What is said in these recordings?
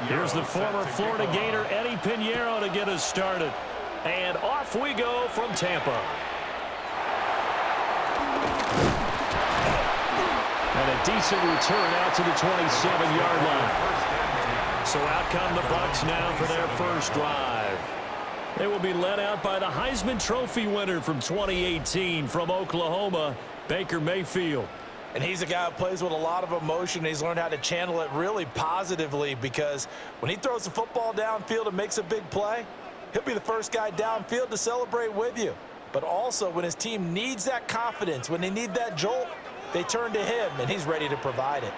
Here's the former Florida Gator Eddie Pinheiro to get us started. And off we go from Tampa. And a decent return out to the 27-yard line. So out come the Bucs now for their first drive. They will be led out by the Heisman Trophy winner from 2018 from Oklahoma, Baker Mayfield. And he's a guy who plays with a lot of emotion. He's learned how to channel it really positively, because when he throws the football downfield and makes a big play, he'll be the first guy downfield to celebrate with you. But also when his team needs that confidence, when they need that jolt, they turn to him, and he's ready to provide it.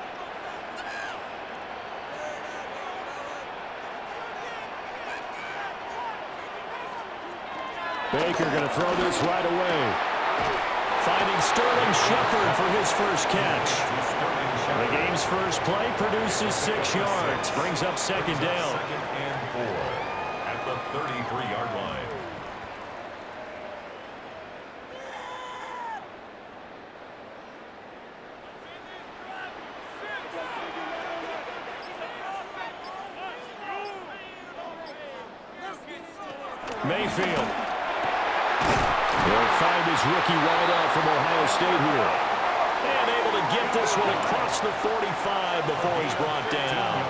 Baker going to throw this right away. Finding Sterling Shepard for his first catch. The game's first play produces 6 yards. Brings up second down. Second and 4 at the 33-yard line. Mayfield. He'll find his rookie wideout from Ohio State here. And able to get this one across the 45 before he's brought down.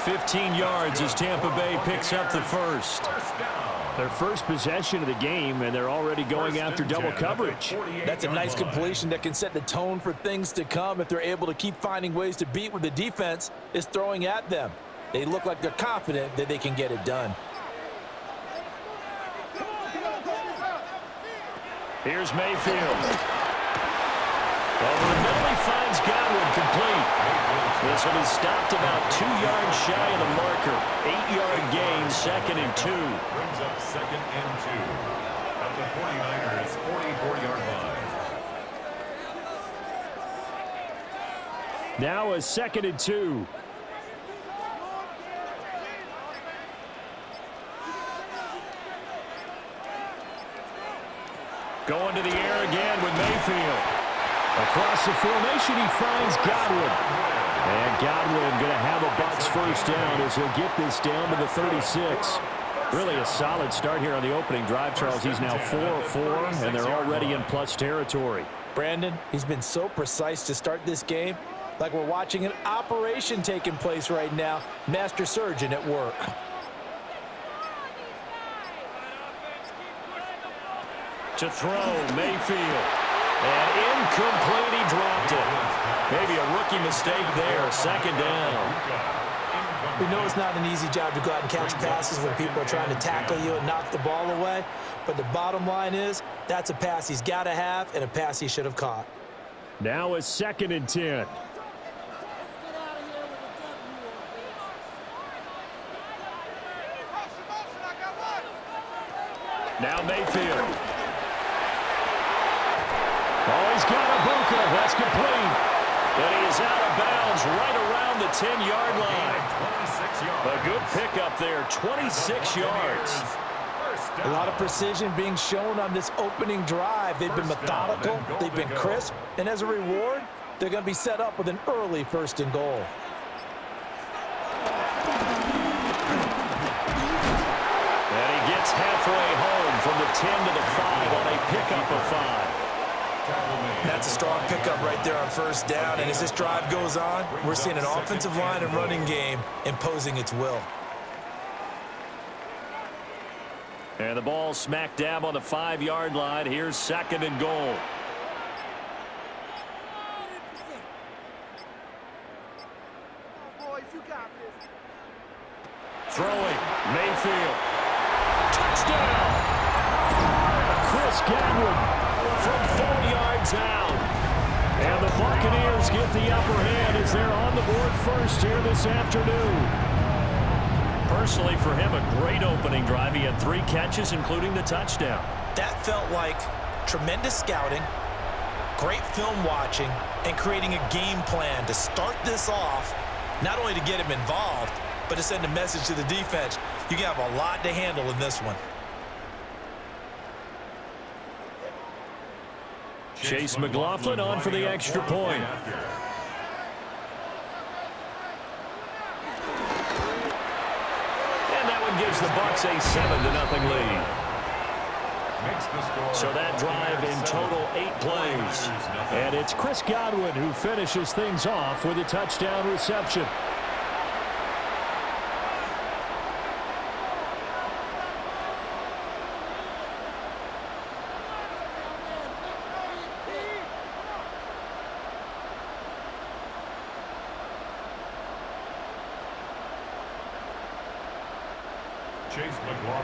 15 yards as Tampa Bay picks up the first. Their first possession of the game, and they're already going after double coverage. That's a nice completion that can set the tone for things to come if they're able to keep finding ways to beat what the defense is throwing at them. They look like they're confident that they can get it done. Here's Mayfield. Over the middle, he finds Godwin complete. This will be stopped about 2 yards shy of the marker. 8-yard gain, 2nd and 2. Brings up 2nd and 2 at the 49ers' 44-yard line. Now a 2nd and 2. Going to the air again with Mayfield. Across the formation, he finds Godwin. And Godwin going to have a Bucs first down as he'll get this down to the 36. Really a solid start here on the opening drive, Charles. He's now 4 of 4, and they're already in plus territory. Brandon, he's been so precise to start this game, like we're watching an operation taking place right now. Master surgeon at work. To throw, Mayfield. And incomplete, he dropped it. Maybe a rookie mistake there, 2nd down. We know it's not an easy job to go out and catch passes when people are trying to tackle you and knock the ball away. But the bottom line is, that's a pass he's got to have and a pass he should have caught. Now a 2nd and 10. Now Mayfield. Oh, he's got Ibuka. That's complete. And he is out of bounds right around the 10-yard line. A good pickup there, 26 yards. A lot of precision being shown on this opening drive. They've been methodical, they've been crisp, and as a reward, they're going to be set up with an early 1st and goal. And he gets halfway home from the 10 to the 5 on a pickup of 5. That's a strong pickup right there on 1st down, and as this drive goes on, we're seeing an offensive line and running game imposing its will. And the ball smack dab on the 5-yard line. Here's 2nd and goal. Throwing, Mayfield. Touchdown! Chris Godwin from 4 yards out. And the Buccaneers get the upper hand as they're on the board first here this afternoon. Personally, for him, a great opening drive. He had 3 catches, including the touchdown. That felt like tremendous scouting, great film watching, and creating a game plan to start this off, not only to get him involved, but to send a message to the defense. You have a lot to handle in this one. Chase McLaughlin on for the extra point. It's a 7-0 lead. Makes the score. So that drive in total 8 plays. And it's Chris Godwin who finishes things off with a touchdown reception.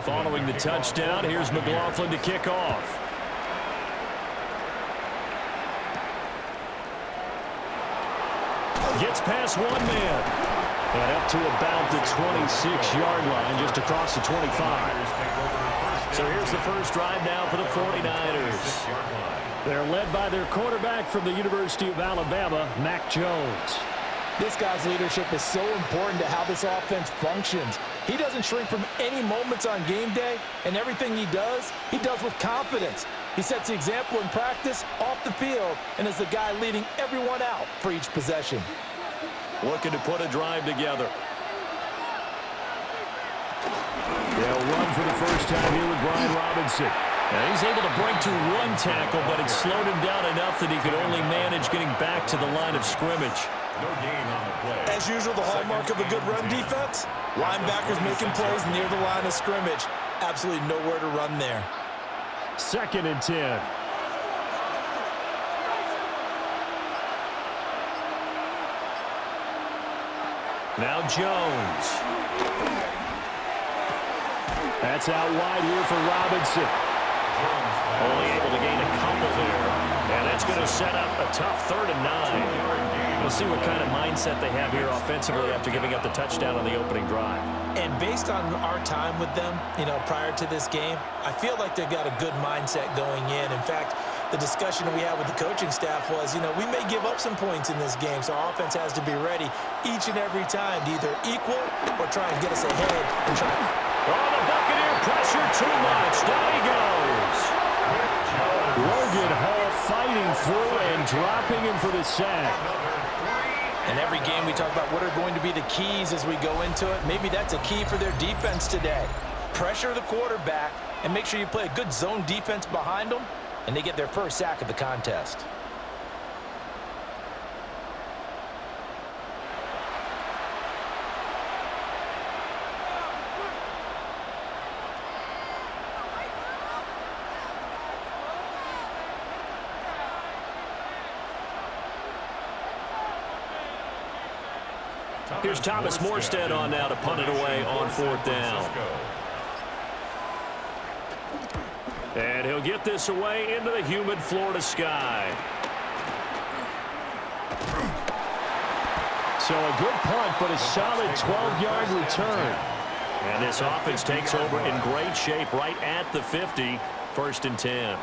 Following the touchdown, here's McLaughlin to kick off. Gets past one man. And up to about the 26-yard line, just across the 25. So here's the first drive now for the 49ers. They're led by their quarterback from the University of Alabama, Mac Jones. This guy's leadership is so important to how this offense functions. He doesn't shrink from any moments on game day, and everything he does with confidence. He sets the example in practice, off the field, and is the guy leading everyone out for each possession. Looking to put a drive together. They'll run for the first time here with Brian Robinson. Now he's able to break to one tackle, but it slowed him down enough that he could only manage getting back to the line of scrimmage. No gain on the play. As usual, the hallmark of a good run defense, linebackers making plays near the line of scrimmage. Absolutely nowhere to run there. 2nd and 10. Now Jones. That's out wide here for Robinson. Only able to gain a couple there. And that's going to set up a tough 3rd and 9. We'll see what kind of mindset they have here offensively after giving up the touchdown on the opening drive. And based on our time with them, prior to this game, I feel like they've got a good mindset going in. In fact, the discussion we had with the coaching staff was, we may give up some points in this game, so our offense has to be ready each and every time to either equal or try and get us ahead and try. Oh, the Buccaneer pressure too much. Down he goes. Logan Hall fighting through and dropping him for the sack. And every game we talk about what are going to be the keys as we go into it. Maybe that's a key for their defense today. Pressure the quarterback and make sure you play a good zone defense behind them, and they get their first sack of the contest. Here's Thomas Morstead on now to punt it away on 4th down. And he'll get this away into the humid Florida sky. So a good punt, but a solid 12-yard return. And this offense takes over in great shape right at the 50, 1st and 10.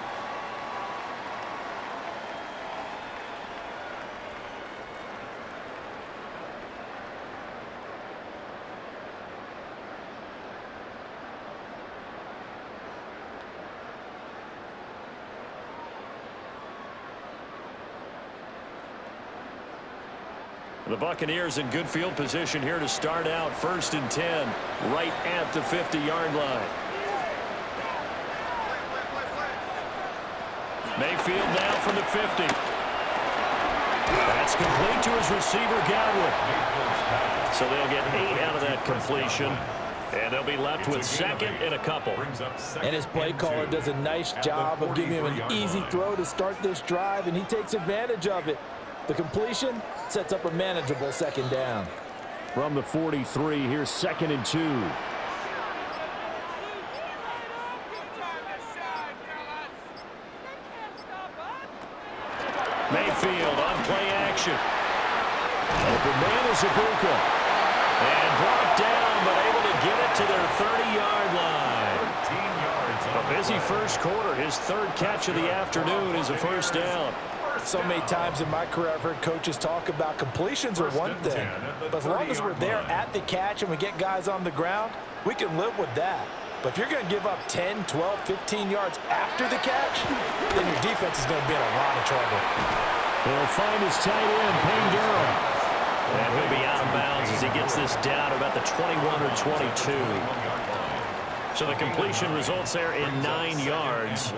The Buccaneers in good field position here to start out. 1st and 10, right at the 50-yard line. Mayfield now from the 50. That's complete to his receiver, Godwin. So they'll get 8 out of that completion. And they'll be left with 2nd and a couple. And his play caller does a nice job of giving him an easy throw to start this drive, and he takes advantage of it. The completion sets up a manageable 2nd down. From the 43, here's 2nd and 2. Mayfield on play action. Open man is Ibuka. And brought down, but able to get it to their 30-yard line. A busy first quarter. His 3rd catch of the afternoon is a 1st down. So many times in my career I've heard coaches talk about completions are one thing, but as long as we're there at the catch and we get guys on the ground, we can live with that. But if you're going to give up 10, 12, 15 yards after the catch, then your defense is going to be in a lot of trouble. He'll find his tight end, Payne Durham. And he'll be out of bounds as he gets this down to about the 21 or 22. So the completion results there in 9 yards.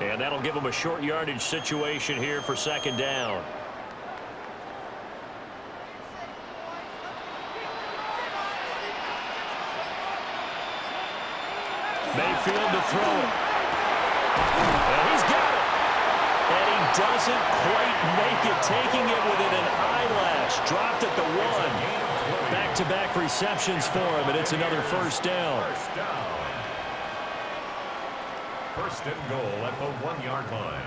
And that'll give them a short yardage situation here for second down. Mayfield to throw it. And he's got it. And he doesn't quite make it, taking it within an eyelash. Dropped at the 1. Back-to-back receptions for him, and it's another first down. First and goal at the 1-yard line.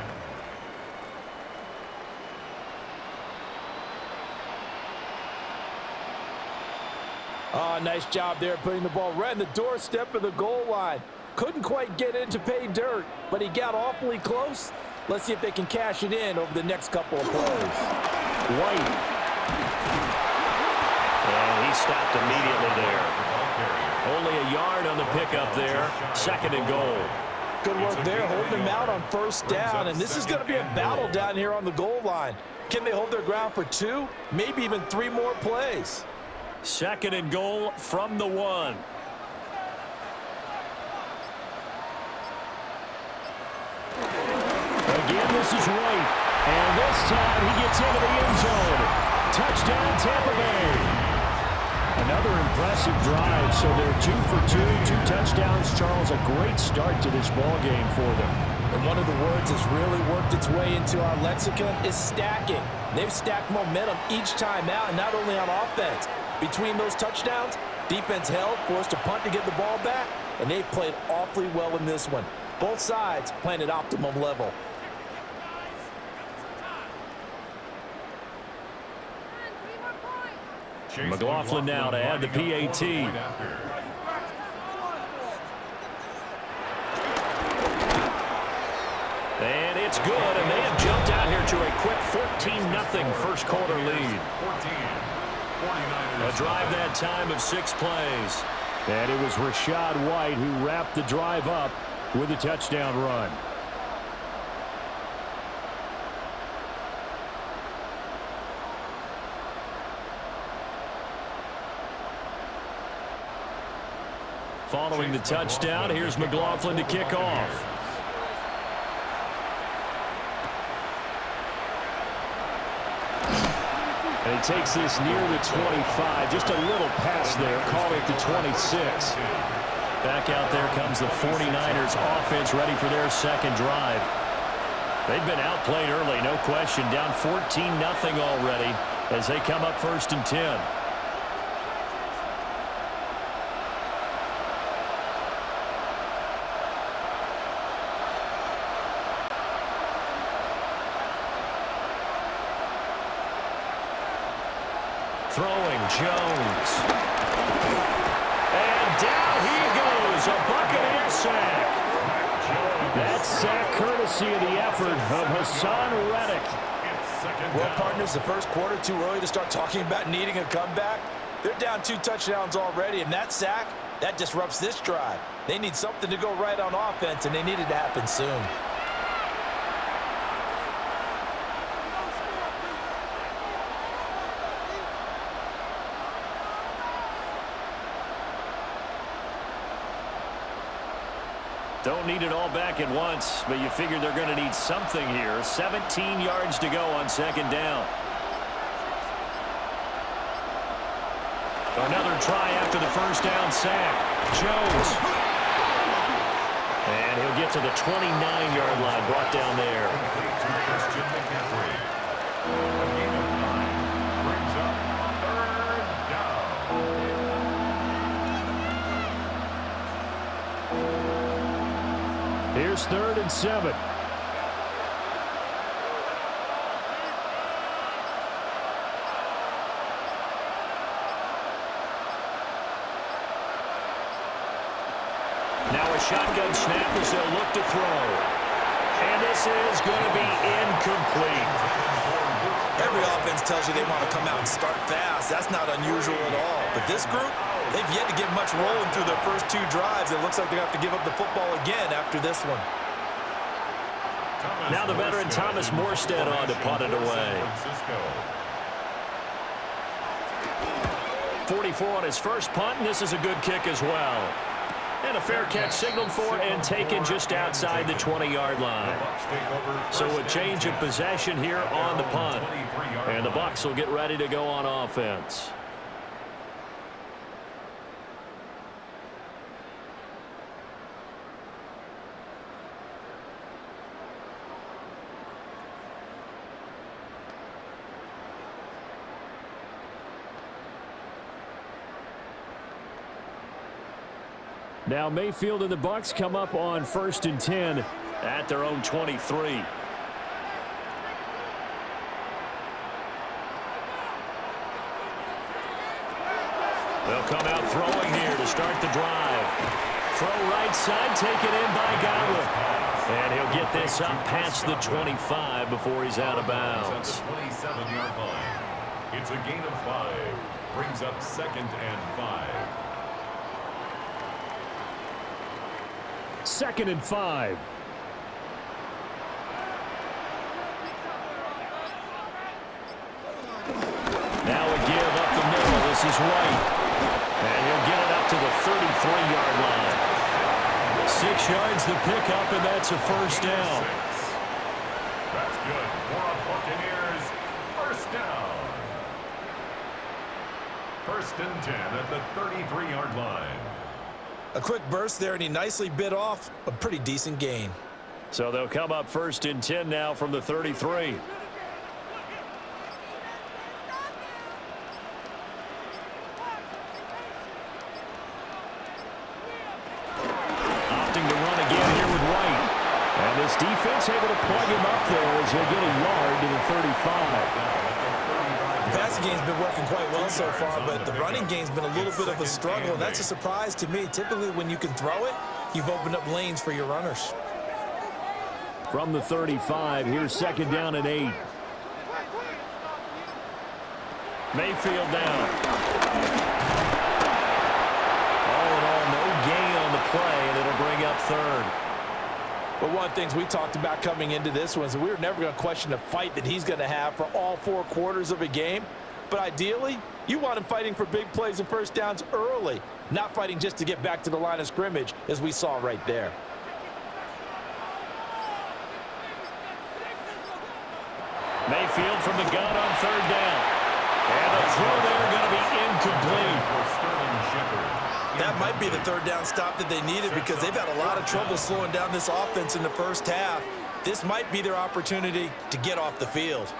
Oh, nice job there putting the ball right in the doorstep of the goal line. Couldn't quite get in to pay dirt, but he got awfully close. Let's see if they can cash it in over the next couple of plays. White. And he stopped immediately there. Only a yard on the pickup there. Second and goal. Good work there, holding him out on first down. And this is going to be a battle down here on the goal line. Can they hold their ground for 2, maybe even 3 more plays? Second and goal from the 1. Again, this is White. And this time he gets into the end zone. Touchdown, Tampa Bay. Another impressive drive, so they're 2 for 2, 2 touchdowns. Charles, a great start to this ball game for them. And one of the words that's really worked its way into our lexicon is stacking. They've stacked momentum each time out, and not only on offense. Between those touchdowns, defense held, forced to punt to get the ball back, and they've played awfully well in this one. Both sides playing at optimum level. McLaughlin now to add the PAT. And it's good, and they have jumped out here to a quick 14-0 first quarter lead. A drive that time of 6 plays. And it was Rachaad White who wrapped the drive up with a touchdown run. Following the touchdown, here's McLaughlin to kick off. And he takes this near the 25. Just a little pass there. Call it the 26. Back out there comes the 49ers offense, ready for their second drive. They've been outplayed early, no question. Down 14-0 already as they come up first and 10. Throwing Jones. And down he goes. A Buccaneer sack. That sack courtesy of the effort of Hassan Reddick. Well, partners, the first quarter too early to start talking about needing a comeback. They're down 2 touchdowns already, and that sack, that disrupts this drive. They need something to go right on offense, and they need it to happen soon. Don't need it all back at once, but you figure they're going to need something here. 17 yards to go on second down. Another try after the first down sack. Jones. And he'll get to the 29-yard line, brought down there. Here's 3rd and 7. Now a shotgun snap as they'll look to throw. And this is going to be incomplete. Every offense tells you they want to come out and start fast. That's not unusual at all. But this group, they've yet to get much rolling through their first 2 drives. It looks like they have to give up the football again after this one. Now the veteran Thomas Morstead on to punt it away. 44 on his first punt, and this is a good kick as well. And a fair catch signaled for and taken just outside the 20-yard line. So a change of possession here on the punt. And the Bucs will get ready to go on offense. Now Mayfield and the Bucs come up on 1st and 10 at their own 23. They'll come out throwing here to start the drive. Throw right side, taken in by Godwin. And he'll get this up past the 25 before he's out of bounds. 27-yard line. It's a gain of 5. Brings up 2nd and 5. 2nd and 5. Now a give up the middle. This is White. And he'll get it up to the 33-yard line. 6 yards the pickup, and that's a first down. That's good for a Buccaneers first down. 1st and 10 at the 33-yard line. A quick burst there, and he nicely bit off a pretty decent gain. So they'll come up 1st and 10 now from the 33. Opting to run again here with White. And this defense able to plug him up there as he'll get a yard to the 35. The passing game's been working quite well so far, but the running game's been a little bit of a struggle, and that's a surprise to me. Typically, when you can throw it, you've opened up lanes for your runners. From the 35, here's 2nd down and 8. Mayfield down. All in all, no gain on the play, and it'll bring up 3rd. But one of the things we talked about coming into this one is that we were never going to question the fight that he's going to have for all 4 quarters of a game. But ideally, you want him fighting for big plays and first downs early, not fighting just to get back to the line of scrimmage, as we saw right there. Mayfield from the gun on 3rd down. And the throw there going to be incomplete. That might be the 3rd down stop that they needed, because they've had a lot of trouble slowing down this offense in the first half. This might be their opportunity to get off the field.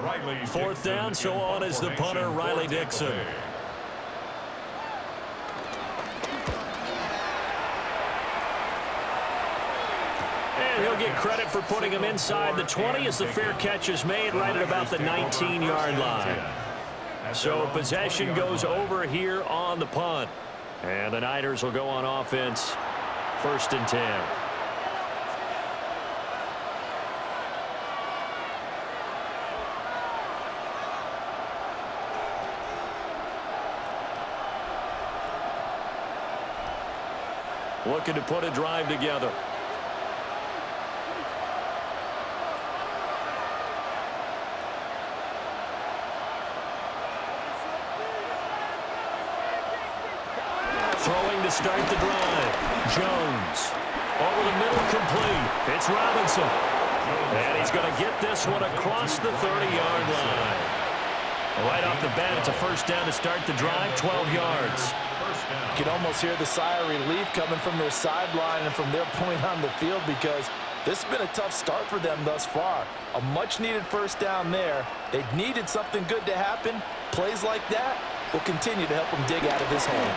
4th down, so on is the punter, Riley Dixon. And he'll get credit for putting him inside the 20 as the fair catch is made right at about the 19-yard line. So possession goes over here on the punt. And the Niners will go on offense, 1st and 10. Looking to put a drive together. Throwing to start the drive. Jones. Over the middle, complete. It's Robinson. And he's going to get this one across the 30-yard line. Right off the bat, it's a first down to start the drive, 12 yards. You can almost hear the sigh of relief coming from their sideline and from their point on the field, because this has been a tough start for them thus far. A much-needed first down there. They needed something good to happen. Plays like that will continue to help them dig out of this hole.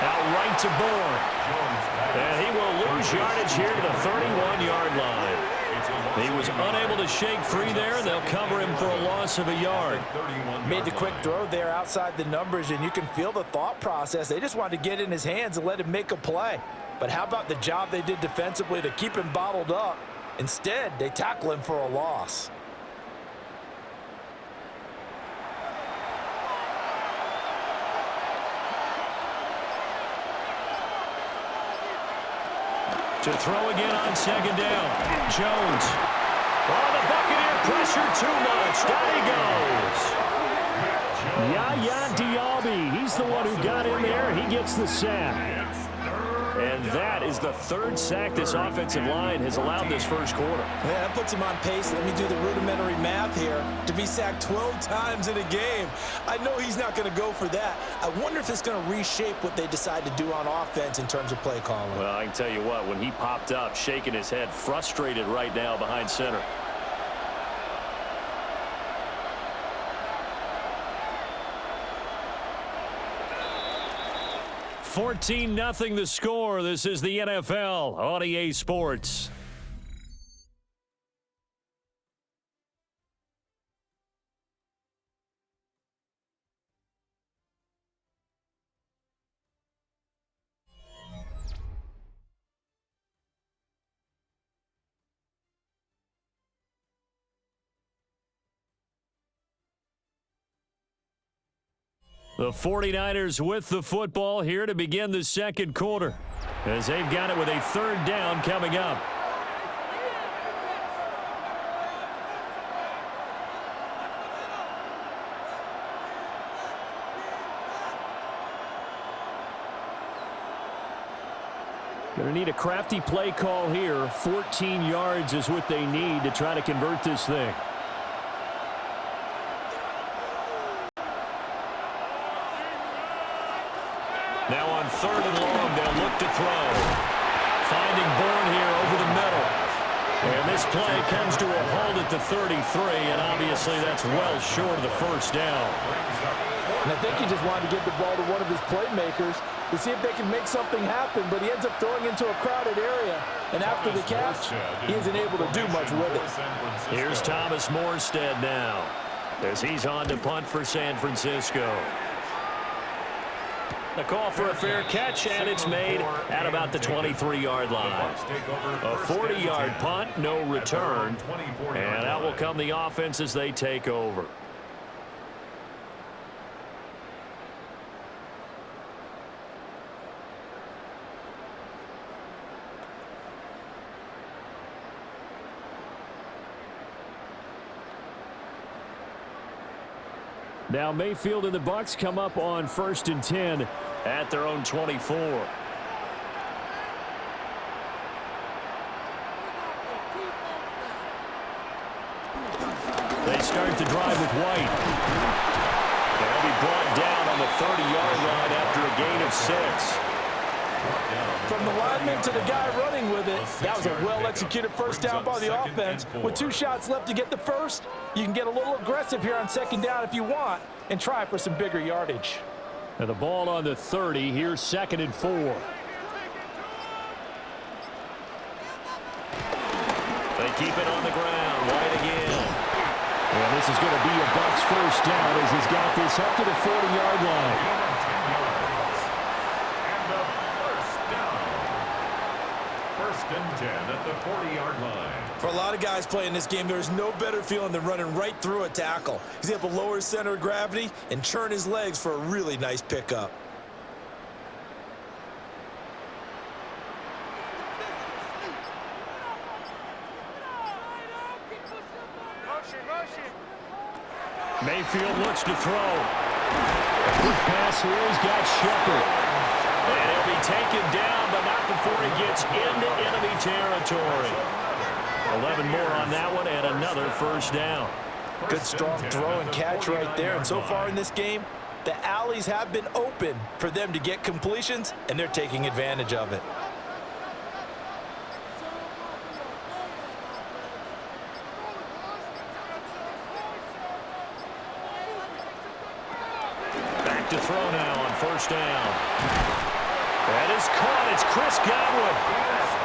Out right to Bourne. And he will lose yardage here to the 31-yard line. He was unable to shake free there, and they'll cover him for a loss of a yard. Made the quick throw there outside the numbers, and you can feel the thought process. They just wanted to get in his hands and let him make a play. But how about the job they did defensively to keep him bottled up? Instead, they tackle him for a loss. To throw again on 2nd down. Jones. Oh, the Buccaneer pressure too much. Down he goes. Yaya Diaby, he's the one who got in there. He gets the sack. And that is the third sack this offensive line has allowed this first quarter. Yeah, that puts him on pace. Let me do the rudimentary math here. To be sacked 12 times in a game, I know he's not going to go for that. I wonder if it's going to reshape what they decide to do on offense in terms of play calling. Well, I can tell you what, when he popped up, shaking his head, frustrated right now behind center. 14-0 the score. This is the NFL on EA Sports. The 49ers with the football here to begin the second quarter, as they've got it with a third down coming up. Going to need a crafty play call here. 14 yards is what they need to try to convert this thing. Now on third and long, they'll look to throw. Finding Bourne here over the middle. And this play comes to a halt at the 33, and obviously that's well short of the first down. And I think he just wanted to give the ball to one of his playmakers to see if they can make something happen, but he ends up throwing into a crowded area. And after the catch, he isn't able to do much with it. Here's Thomas Morstead now, as he's on to punt for San Francisco. The call for a fair catch, and it's made at about the 23-yard line. A 40-yard punt, no return, and out will come the offense as they take over. Now Mayfield and the Bucs come up on 1st and 10 at their own 24. They start the drive with White. They'll be brought down on the 30-yard line after a gain of 6. From the lineman to the guy running with it, that was a well-executed first down by the offense. With 2 shots left to get the first, you can get a little aggressive here on second down if you want and try for some bigger yardage. And the ball on the 30. Here's 2nd and 4. They keep it on the ground. White again. And this is going to be a Bucs first down as he's got this up to the 40-yard line. And 10 at the 40-yard line. For a lot of guys playing this game, there's no better feeling than running right through a tackle. He's able to lower his center of gravity and churn his legs for a really nice pickup. Mayfield looks to throw. A quick pass here. He's got Shepard. And he'll be taken down, but not before he gets into enemy territory. 11 more on that one, and another first down. Good strong throw and catch right there. And so far in this game, the alleys have been open for them to get completions, and they're taking advantage of it. Back to throw now on first down. That is caught. It's Chris Godwin.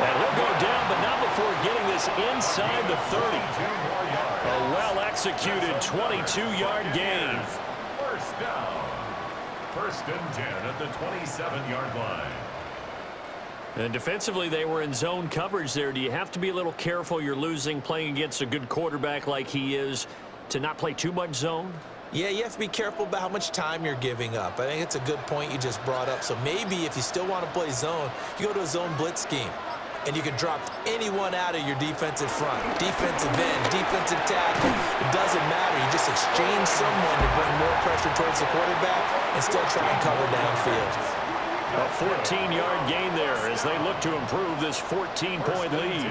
And he'll go down, but not before getting this inside the 30. A well-executed 22-yard gain. First down. 1st and 10 at the 27-yard line. And defensively, they were in zone coverage there. Do you have to be a little careful? You're losing, playing against a good quarterback like he is, to not play too much zone? Yeah, you have to be careful about how much time you're giving up. I think it's a good point you just brought up. So maybe if you still want to play zone, you go to a zone blitz scheme. and you can drop anyone out of your defensive front. Defensive end, defensive tackle, it doesn't matter. You just exchange someone to bring more pressure towards the quarterback and still try and cover downfield. A 14-yard gain there as they look to improve this 14-point lead.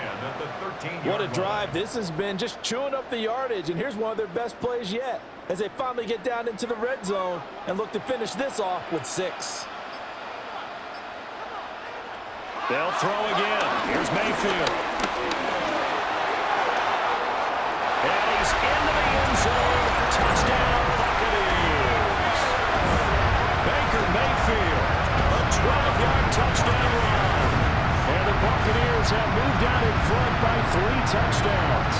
What a drive. This has been just chewing up the yardage, and here's one of their best plays yet as they finally get down into the red zone and look to finish this off with 6. They'll throw again. Here's Mayfield. And he's into the end zone. Touchdown, Buccaneers. Baker Mayfield. 12-yard touchdown run. And the Buccaneers have moved out in front by 3 touchdowns.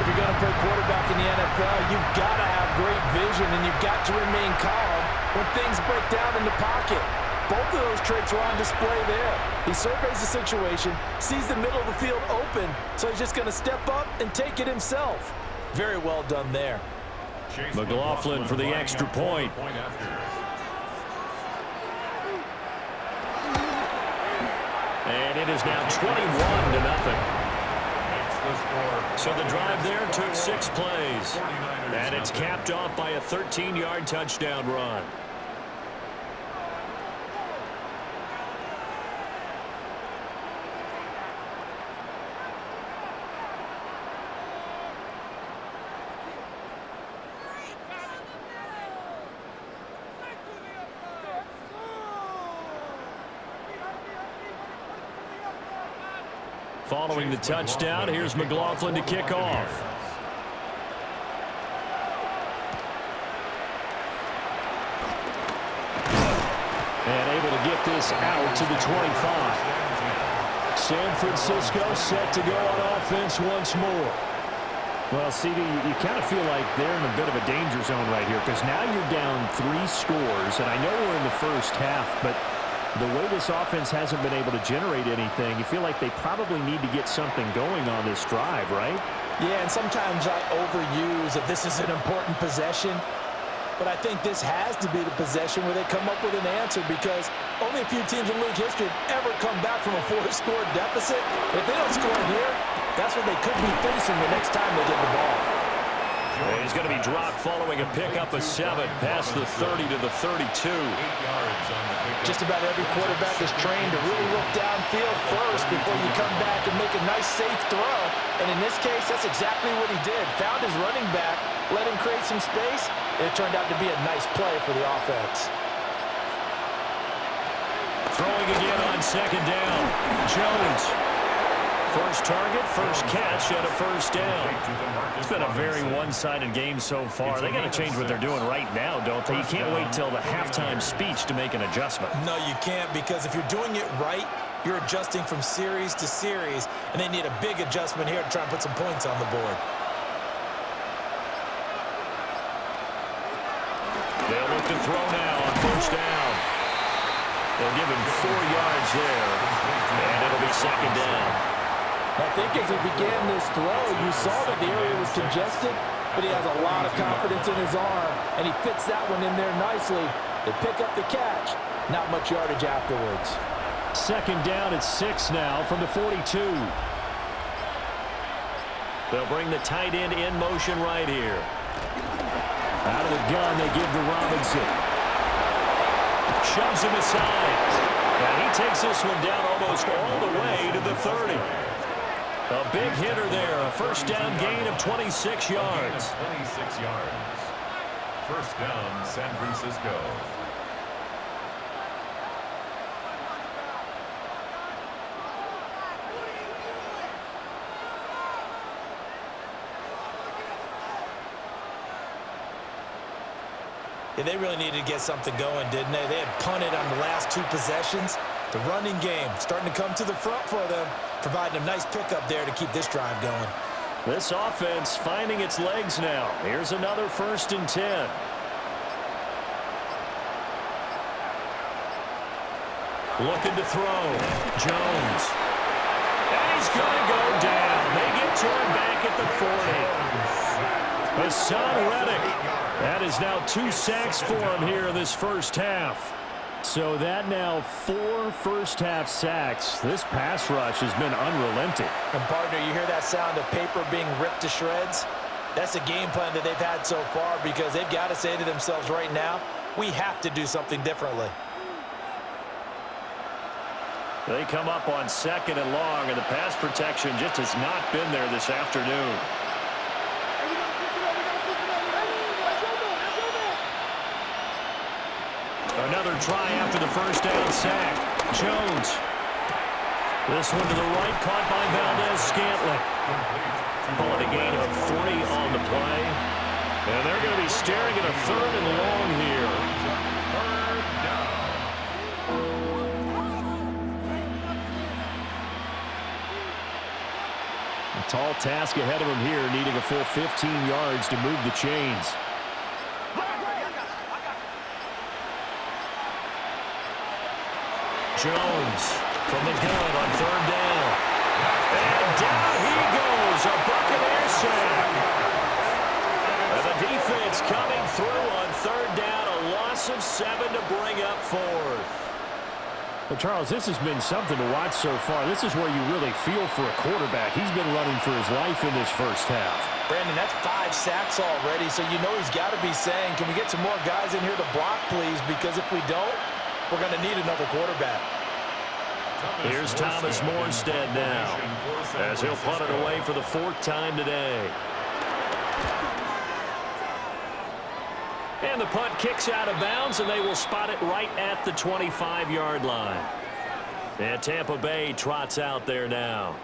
If you're going to play quarterback in the NFL, you've got to have great vision, and you've got to remain calm when things break down in the pocket. Both of those traits are on display there. He surveys the situation, sees the middle of the field open, so he's just going to step up and take it himself. Very well done there. McLaughlin for the extra point. And it is now 21-0. So the drive there took 6 plays. And it's capped off by a 13-yard touchdown run. Following the touchdown, here's McLaughlin to kick off. And able to get this out to the 25. San Francisco set to go on offense once more. Well, CD, you kind of feel like they're in a bit of a danger zone right here because now you're down 3 scores, and I know we're in the first half, but the way this offense hasn't been able to generate anything, you feel like they probably need to get something going on this drive, right? Yeah, and sometimes I overuse that this is an important possession, but I think this has to be the possession where they come up with an answer because only a few teams in league history have ever come back from a 4-score deficit. If they don't score here, that's what they could be facing the next time they get the ball. He's going to be dropped following a pickup of 7 past the 30 to the 32. Just about every quarterback is trained to really look downfield first before you come back and make a nice, safe throw. And in this case, that's exactly what he did. Found his running back, let him create some space, and it turned out to be a nice play for the offense. Throwing again on 2nd down. Jones. First target, first catch, and a first down. It's been a very one-sided game so far. They got to change what they're doing right now, don't they? You can't wait till the halftime speech to make an adjustment. No, you can't, because if you're doing it right, you're adjusting from series to series, and they need a big adjustment here to try and put some points on the board. They'll look to throw now on first down. They'll give him 4 yards there, and it'll be 2nd down. I think as he began this throw, you saw that the area was congested, but he has a lot of confidence in his arm, and he fits that one in there nicely. They pick up the catch. Not much yardage afterwards. 2nd down at 6 now from the 42. They'll bring the tight end in motion right here. Out of the gun, they give to Robinson. Shoves him aside. And he takes this one down almost all the way to the 30. A big hitter there. A first down gain of 26 yards. 26 yards. First down, San Francisco. Yeah, they really needed to get something going, didn't they? They had punted on the last 2 possessions. The running game starting to come to the front for them, providing a nice pickup there to keep this drive going. This offense finding its legs now. Here's another 1st and 10. Looking to throw. Jones. And he's going to go down. They get to him back at the 40. Hassan Reddick. That is now 2 sacks for him here in this first half. So that now 4 first-half sacks. This pass rush has been unrelenting. And, partner, you hear that sound of paper being ripped to shreds? That's the game plan that they've had so far because they've got to say to themselves right now, we have to do something differently. They come up on 2nd and long, and the pass protection just has not been there this afternoon. Another try after the first down sack. Jones. This one to the right, caught by Valdez-Scantling. Calling a gain of 3 on the play. And they're going to be staring at a 3rd and long here. A tall task ahead of him here, needing a full 15 yards to move the chains. Jones from the gun on 3rd down. And down he goes, a Buccaneer sack. And the defense coming through on 3rd down, a loss of 7 to bring up 4th. Well, Charles, this has been something to watch so far. This is where you really feel for a quarterback. He's been running for his life in this first half. Brandon, that's 5 sacks already, so you know he's got to be saying, can we get some more guys in here to block, please? Because if we don't, we're going to need another quarterback. Here's Thomas Morstead now, as he'll punt it away for the 4th time today. And the punt kicks out of bounds, and they will spot it right at the 25-yard line. And Tampa Bay trots out there now.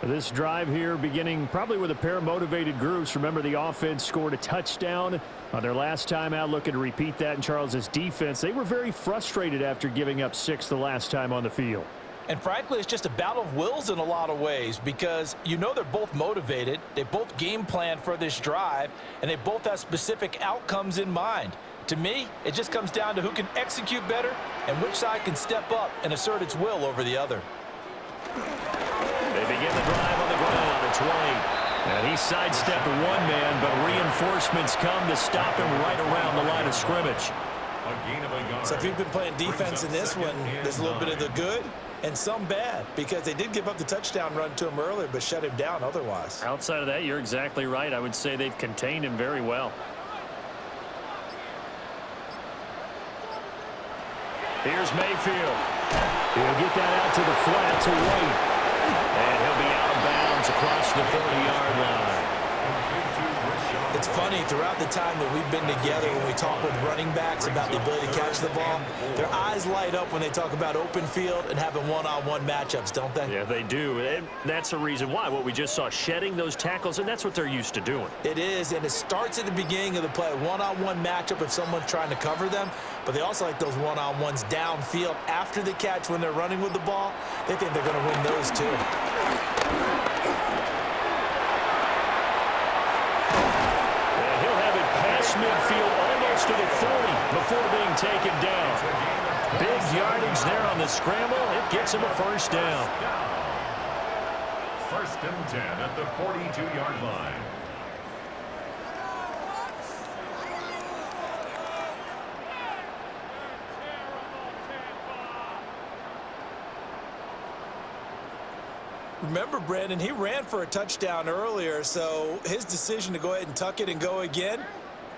This drive here beginning probably with a pair of motivated groups. Remember, the offense scored a touchdown on their last time out, looking to repeat that in Charles's defense. They were very frustrated after giving up 6 the last time on the field. And frankly, it's just a battle of wills in a lot of ways because you know they're both motivated, they both game plan for this drive, and they both have specific outcomes in mind. To me, it just comes down to who can execute better and which side can step up and assert its will over the other. They begin the drive on the ground. It's White. And he sidestepped 1 man, but reinforcements come to stop him right around the line of scrimmage. So if you've been playing defense in this one, there's a little bit of the good and some bad because they did give up the touchdown run to him earlier but shut him down otherwise. Outside of that, you're exactly right. I would say they've contained him very well. Here's Mayfield. He'll get that out to the flat to White. And he'll be out of bounds across the 30-yard line. It's funny, throughout the time that we've been together, when we talk with running backs about the ability to catch the ball, their eyes light up when they talk about open field and having one-on-one matchups, don't they? Yeah, they do. And that's the reason why. What we just saw, shedding those tackles, and that's what they're used to doing. It is, and it starts at the beginning of the play. One-on-one matchup if someone's trying to cover them, but they also like those one-on-ones downfield after the catch when they're running with the ball. They think they're going to win those too. Midfield almost to the 40 before being taken down. Big yardage there on the scramble. It gets him a first down. 1st and 10 at the 42-yard line. Remember, Brandon, he ran for a touchdown earlier, so his decision to go ahead and tuck it and go again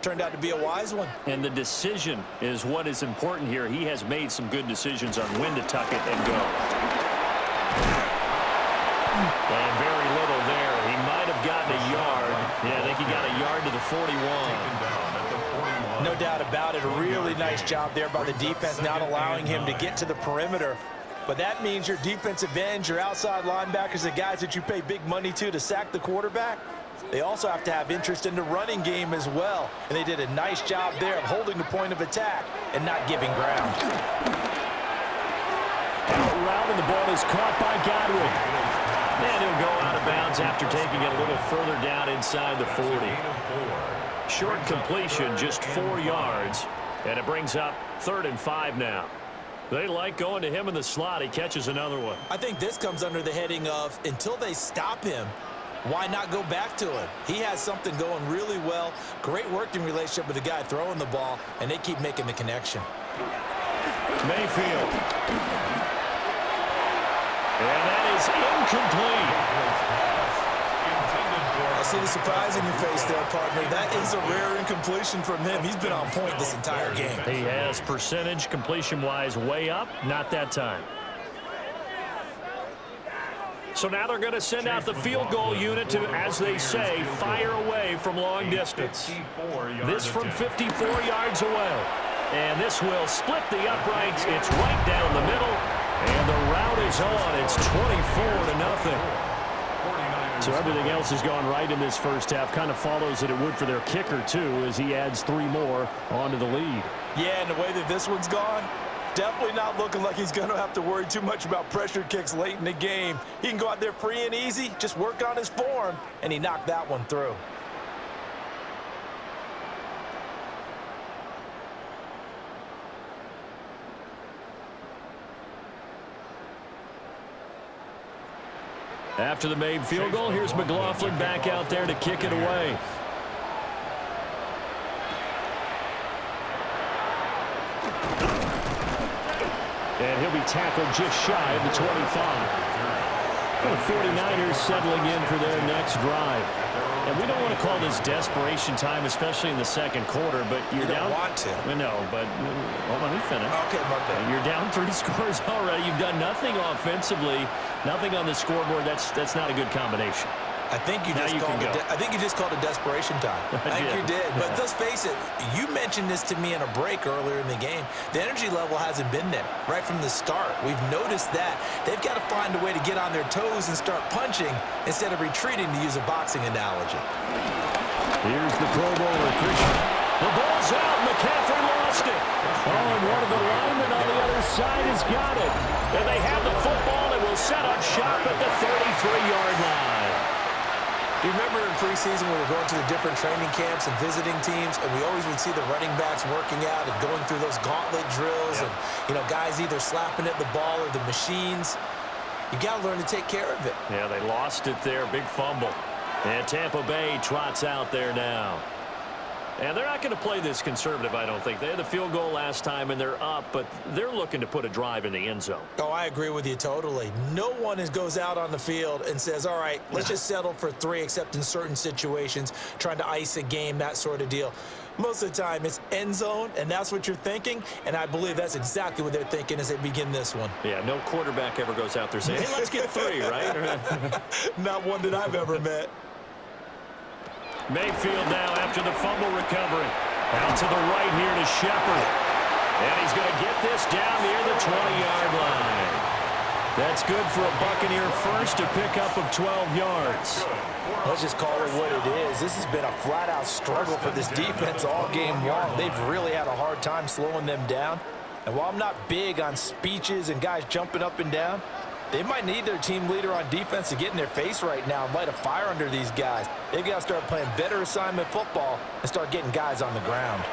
turned out to be a wise one. And the decision is what is important here. He has made some good decisions on when to tuck it and go. And very little there. He might have gotten a yard. Yeah, I think he got a yard to the 41. No doubt about it. A really nice job there by the defense, not allowing him to get to the perimeter. But that means your defensive ends, your outside linebackers, the guys that you pay big money to sack the quarterback, they also have to have interest in the running game as well. And they did a nice job there of holding the point of attack and not giving ground. Out route, and the ball is caught by Godwin. And he'll go out of bounds after taking it a little further down inside the 40. Short completion, just 4 yards. And it brings up 3rd and 5 now. They like going to him in the slot. He catches another one. I think this comes under the heading of until they stop him, why not go back to him? He has something going really well. Great working relationship with the guy throwing the ball, and they keep making the connection. Mayfield. And that is incomplete. I see the surprise in your face there, partner. That is a rare incompletion from him. He's been on point this entire game. He has percentage completion-wise way up. Not that time. So now they're going to send out the field goal unit to, as they say, fire away from long distance. This from 54 yards away. And this will split the uprights. It's right down the middle. And the route is on. It's 24-0. So everything else has gone right in this first half. Kind of follows that it would for their kicker, too, as he adds 3 more onto the lead. Yeah, and the way that this one's gone, definitely not looking like he's going to have to worry too much about pressure kicks late in the game. He can go out there free and easy, just work on his form, and he knocked that one through. After the made field goal, here's McLaughlin back out there to kick it away. And he'll be tackled just shy of the 25. The 49ers settling in for their next drive. And we don't want to call this desperation time, especially in the second quarter, but you're down. You don't want to. No, but well, let me finish. Okay, Mark. You're down 3 scores already. You've done nothing offensively, nothing on the scoreboard. That's not a good combination. I think you just called it desperation time. I think you did. But let's face it, you mentioned this to me in a break earlier in the game. The energy level hasn't been there right from the start. We've noticed that. They've got to find a way to get on their toes and start punching instead of retreating, to use a boxing analogy. Here's the Pro Bowler, Christian. The ball's out. McCaffrey lost it. Oh, and one of the linemen on the other side has got it. And they have the football and will set up shop at the 33-yard line. Do you remember in preseason when we were going to the different training camps and visiting teams, and we always would see the running backs working out and going through those gauntlet drills, and guys either slapping at the ball or the machines? You got to learn to take care of it. Yeah, they lost it there. Big fumble. And Tampa Bay trots out there now. And they're not going to play this conservative, I don't think. They had the field goal last time, and they're up, but they're looking to put a drive in the end zone. Oh, I agree with you totally. No one goes out on the field and says, all right, let's just settle for 3, except in certain situations, trying to ice a game, that sort of deal. Most of the time, it's end zone, and that's what you're thinking, and I believe that's exactly what they're thinking as they begin this one. Yeah, no quarterback ever goes out there saying, hey, let's get 3, right? Not one that I've ever met. Mayfield now after the fumble recovery. Out to the right here to Shepard. And he's going to get this down near the 20-yard line. That's good for a Buccaneer first, a pickup of 12 yards. Let's just call it what it is. This has been a flat-out struggle for this defense all game long. They've really had a hard time slowing them down. And while I'm not big on speeches and guys jumping up and down, they might need their team leader on defense to get in their face right now and light a fire under these guys. They've got to start playing better assignment football and start getting guys on the ground.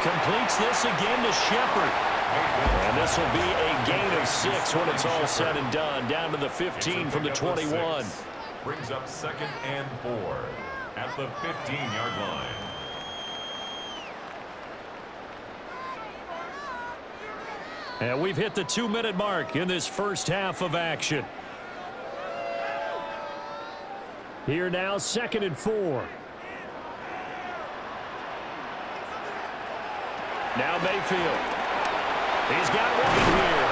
Completes this again to Shepard. And this will be a gain of 6 when it's all said and done. Down to the 15 from the 21. Brings up 2nd and 4 at the 15-yard line. And we've hit the 2-minute mark in this first half of action. Here now, 2nd and 4. Now Mayfield. He's got one here.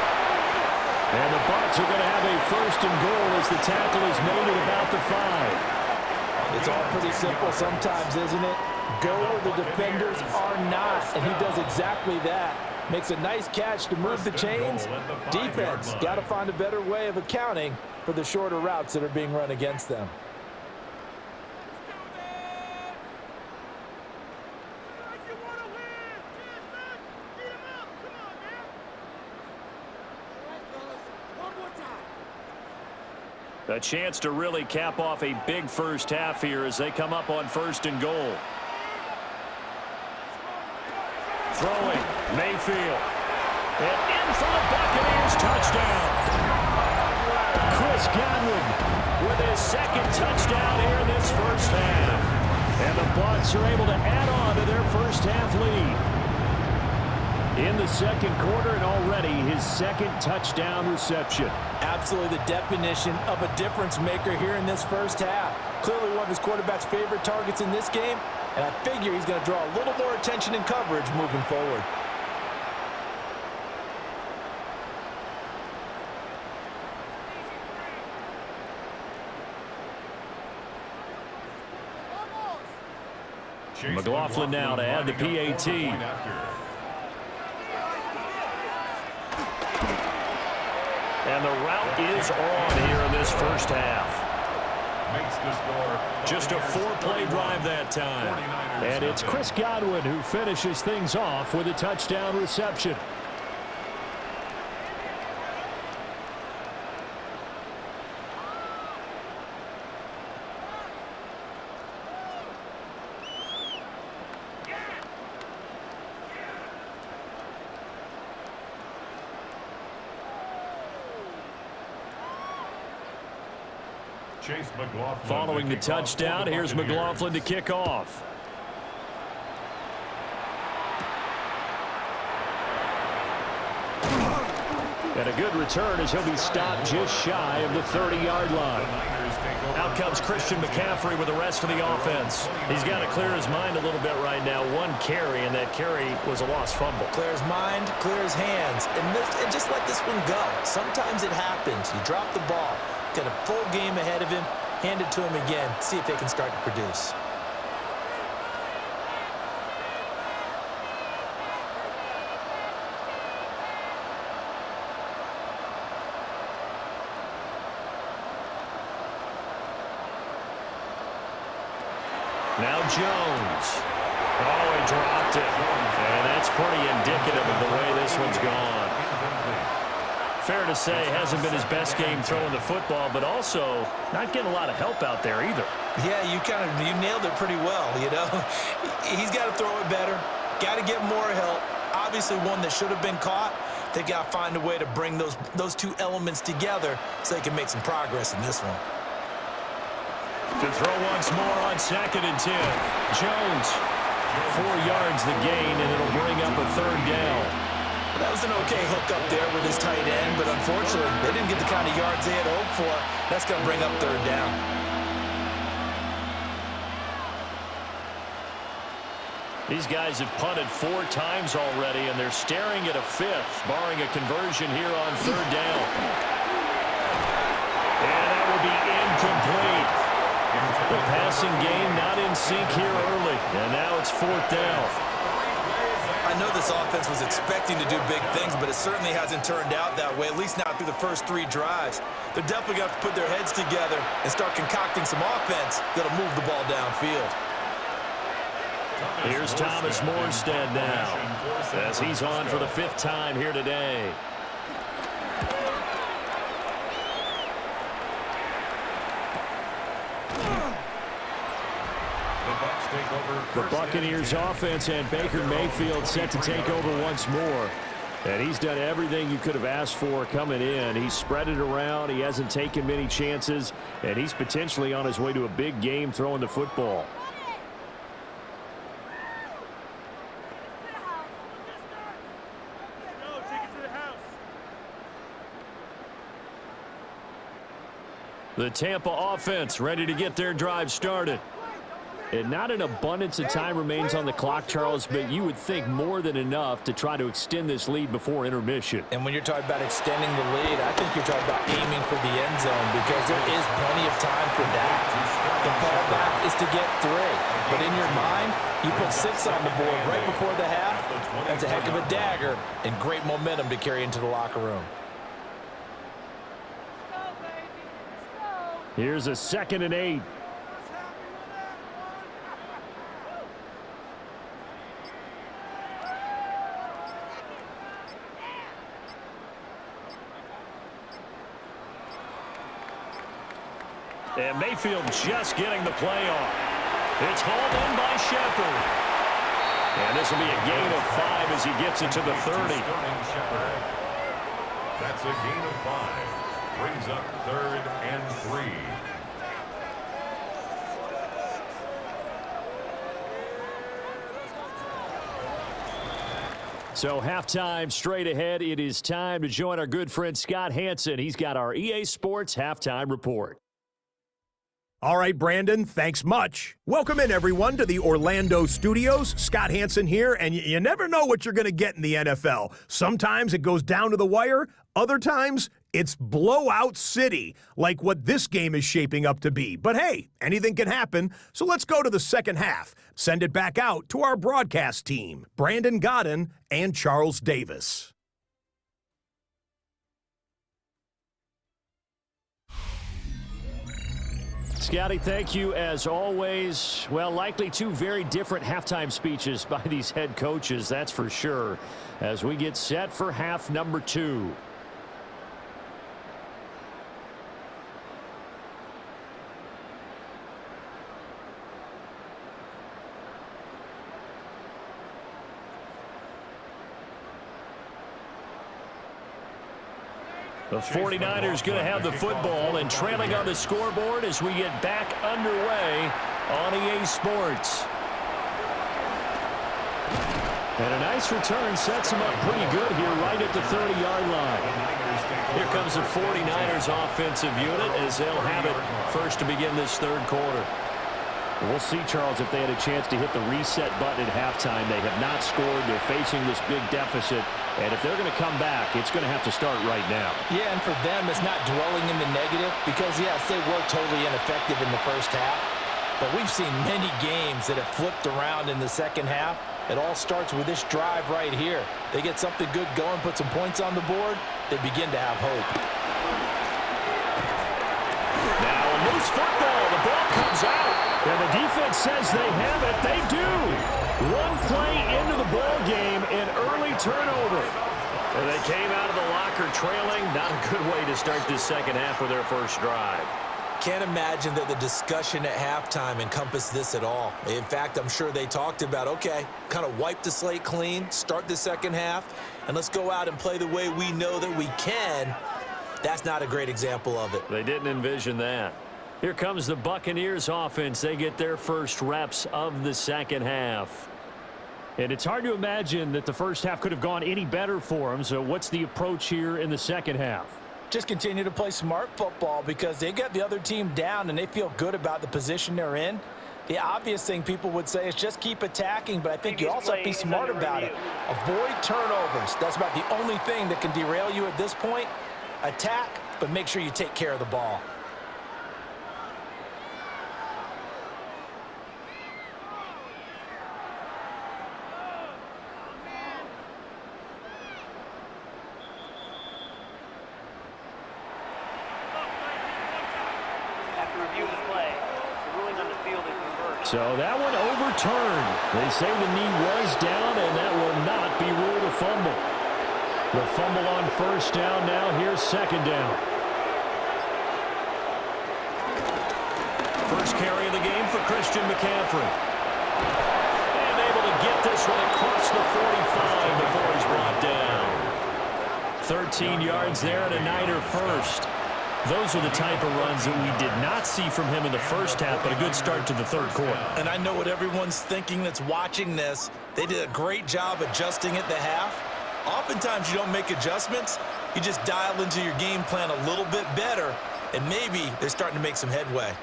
And the Bucs are going to have a 1st and goal as the tackle is made at about the 5. It's all pretty simple sometimes, isn't it? Go where the defenders are not, and he does exactly that. Makes a nice catch to move the chains. Defense got to find a better way of accounting for the shorter routes that are being run against them. A chance to really cap off a big first half here as they come up on 1st and goal. Throwing, Mayfield. And in for the Buccaneers, touchdown. Chris Godwin with his 2nd touchdown here in this first half. And the Bucs are able to add on to their first half lead. In the second quarter, and already his second touchdown reception. Absolutely the definition of a difference maker here in this first half. Clearly one of his quarterback's favorite targets in this game, and I figure he's going to draw a little more attention and coverage moving forward. McLaughlin now to add the PAT. And the route is on here in this first half. Makes the score. Just a 4-play drive that time. And it's Chris Godwin who finishes things off with a touchdown reception. Chase McLaughlin. Following the touchdown, here's McLaughlin to kick off. And a good return as he'll be stopped just shy of the 30-yard line. Out comes Christian McCaffrey with the rest of the offense. He's got to clear his mind a little bit right now. One carry, and that carry was a lost fumble. Clear his mind, clear his hands, and just let this one go. Sometimes it happens. You drop the ball. Got a full game ahead of him. Hand it to him again. See if they can start to produce. Now Jones. Oh, he dropped it. And that's pretty indicative of the way this one's gone. Fair to say, hasn't been his best game throwing the football, but also not getting a lot of help out there either. Yeah, you nailed it pretty well, you know. He's got to throw it better. Got to get more help. Obviously one that should have been caught. They got to find a way to bring those two elements together so they can make some progress in this one. To throw once more on 2nd and 10. Jones, 4 yards the gain, and it'll bring up a 3rd down. That was an okay hook up there with his tight end, but unfortunately, they didn't get the kind of yards they had hoped for. That's going to bring up 3rd down. These guys have punted 4 times already, and they're staring at a 5th, barring a conversion here on 3rd down. And that will be incomplete. The passing game not in sync here early, and now it's 4th down. I know this offense was expecting to do big things, but it certainly hasn't turned out that way, at least not through the first 3 drives. They're definitely going to have to put their heads together and start concocting some offense that'll move the ball downfield. Here's Thomas Morstead now, as he's on for the 5th time here today. The Buccaneers offense and Baker Mayfield set to take over once more. And he's done everything you could have asked for coming in. He's spread it around. He hasn't taken many chances. And he's potentially on his way to a big game throwing the football. The Tampa offense ready to get their drive started. And not an abundance of time remains on the clock, Charles, but you would think more than enough to try to extend this lead before intermission. And when you're talking about extending the lead, I think you're talking about aiming for the end zone because there is plenty of time for that. The fallback is to get 3. But in your mind, you put 6 on the board right before the half. That's a heck of a dagger and great momentum to carry into the locker room. Here's a 2nd and 8. And Mayfield just getting the play off. It's hauled in by Shepard. And this will be a gain of 5 as he gets it to the 30. That's a gain of 5. Brings up 3rd and 3. So halftime straight ahead. It is time to join our good friend Scott Hanson. He's got our EA Sports halftime report. All right, Brandon, thanks much. Welcome in, everyone, to the Orlando studios. Scott Hanson here, and you never know what you're going to get in the NFL. Sometimes it goes down to the wire. Other times, it's blowout city, like what this game is shaping up to be. But hey, anything can happen, so let's go to the second half. Send it back out to our broadcast team, Brandon Godden and Charles Davis. Scotty, thank you as always. Well, likely two very different halftime speeches by these head coaches, that's for sure, as we get set for half number 2. The 49ers going to have the football and trailing on the scoreboard as we get back underway on EA Sports. And a nice return sets them up pretty good here right at the 30-yard line. Here comes the 49ers offensive unit as they'll have it first to begin this third quarter. We'll see, Charles, if they had a chance to hit the reset button at halftime. They have not scored. They're facing this big deficit. And if they're going to come back, it's going to have to start right now. Yeah, and for them, it's not dwelling in the negative because, yes, they were totally ineffective in the first half. But we've seen many games that have flipped around in the second half. It all starts with this drive right here. They get something good going, put some points on the board, they begin to have hope. Now a loose football. The ball comes out. And the defense says they have it. They do. One play into the ball game, an early turnover. And they came out of the locker trailing. Not a good way to start this second half with their first drive. Can't imagine that the discussion at halftime encompassed this at all. In fact, I'm sure they talked about, okay, kind of wipe the slate clean, start the second half, and let's go out and play the way we know that we can. That's not a great example of it. They didn't envision that. Here comes the Buccaneers offense. They get their first reps of the second half. And it's hard to imagine that the first half could have gone any better for them. So what's the approach here in the second half? Just continue to play smart football because they got the other team down and they feel good about the position they're in. The obvious thing people would say is just keep attacking, but I think you also have to be smart about it. Avoid turnovers. That's about the only thing that can derail you at this point. Attack, but make sure you take care of the ball. So that one overturned. They say the knee was down, and that will not be ruled a fumble. The fumble on first down now. Here's second down. First carry of the game for Christian McCaffrey. And able to get this one across the 45 before he's brought down. 13 yards there and a Niner first. Those are the type of runs that we did not see from him in the first half, but a good start to the third quarter. And I know what everyone's thinking that's watching this. They did a great job adjusting at the half. Oftentimes you don't make adjustments. You just dial into your game plan a little bit better, and maybe they're starting to make some headway.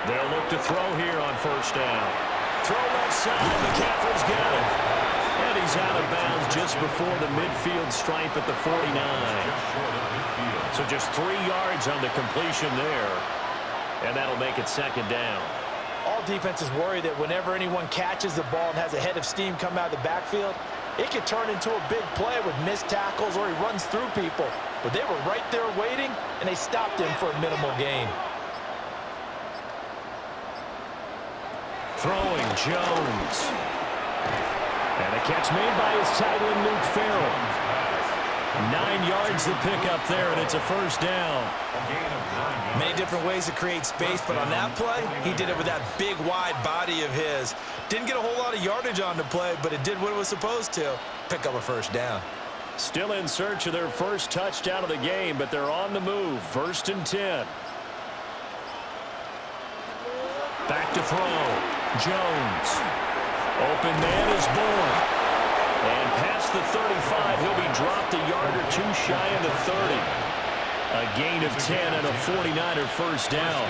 They'll look to throw here on first down. Throw left side. McCaffrey's got it. And he's out of bounds just before the midfield stripe at the 49. So just 3 yards on the completion there. And that'll make it second down. All defenses worry that whenever anyone catches the ball and has a head of steam come out of the backfield, it could turn into a big play with missed tackles or he runs through people. But they were right there waiting, and they stopped him for a minimal gain. Throwing Jones. And a catch made by his tight end, Luke Farrell. 9 yards to pick up there, and it's a first down. Many different ways to create space, but on that play, he did it with that big, wide body of his. Didn't get a whole lot of yardage on the play, but it did what it was supposed to. Pick up a first down. Still in search of their first touchdown of the game, but they're on the move. 1st and 10. Back to throw. Jones. Open man is born. And past the 35, he'll be dropped a yard or two shy of the 30. A gain of 10 and a 49er first down.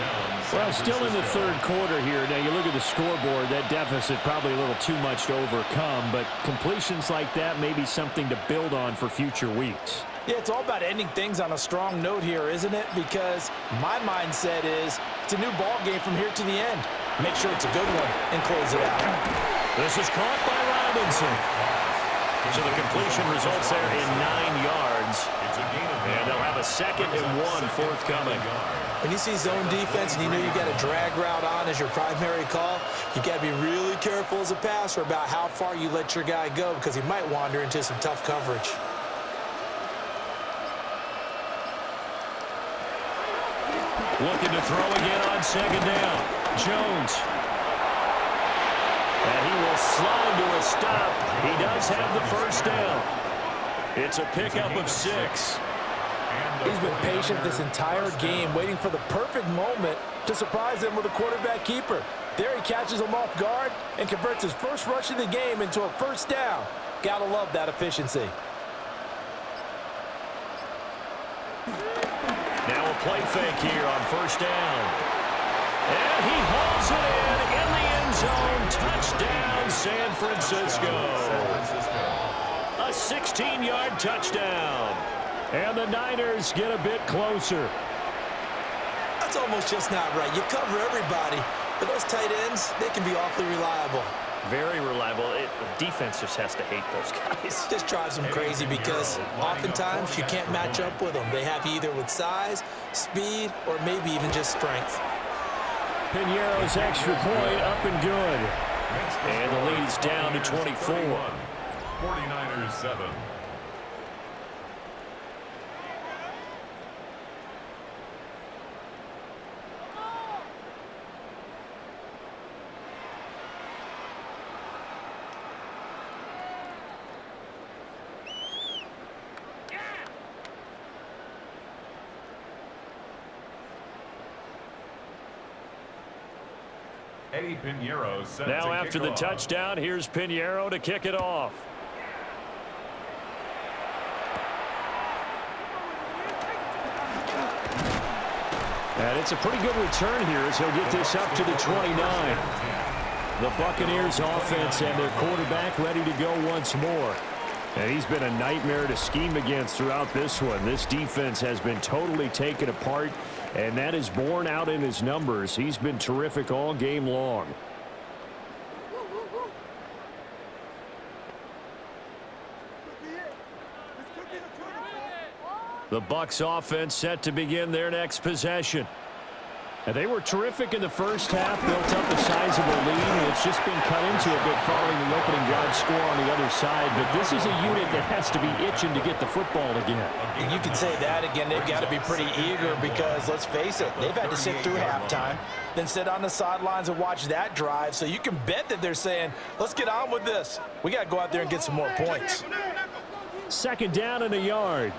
Well, still in the third quarter here. Now, you look at the scoreboard, that deficit probably a little too much to overcome, but completions like that may be something to build on for future weeks. Yeah, it's all about ending things on a strong note here, isn't it? Because my mindset is it's a new ball game from here to the end. Make sure it's a good one and close it out. This is caught by Robinson. So the completion results there in 9 yards. And they'll have a 2nd and 1 forthcoming. When you see zone defense and you know you got a drag route on as your primary call, you got to be really careful as a passer about how far you let your guy go because he might wander into some tough coverage. Looking to throw again on 2nd down. Jones. And he will slide to a stop. He does have the first down. It's a pickup of 6. He's been patient this entire game, waiting for the perfect moment to surprise them with a quarterback keeper. There he catches him off guard and converts his first rush of the game into a first down. Gotta love that efficiency. Now a play fake here on first down. And he hauls it in the end zone. Touchdown, San Francisco. A 16-yard touchdown. And the Niners get a bit closer. That's almost just not right. You cover everybody, but those tight ends, they can be awfully reliable. Very reliable. The defense just has to hate those guys. Just drives them crazy because oftentimes you can't match up with them. They have either with size, speed, or maybe even just strength. Piñeiro's extra point up and good. And the lead's down to 24. 49ers 7. Eddie Piñeiro set Now to after kick the off. touchdown, here's Piñeiro to kick it off. And it's a pretty good return here as he'll get this up to the 29. The Buccaneers offense and their quarterback ready to go once more. And he's been a nightmare to scheme against throughout this one. This defense has been totally taken apart, and that is borne out in his numbers. He's been terrific all game long. The Bucs offense set to begin their next possession. And they were terrific in the first half, built up a sizable lead, and it's just been cut into a bit following the opening drive score on the other side. But this is a unit that has to be itching to get the football again. And you can say that again. They've got to be pretty eager because, let's face it, they've had to sit through halftime, then sit on the sidelines and watch that drive. So you can bet that they're saying, let's get on with this. We got to go out there and get some more points. 2nd down and a yard.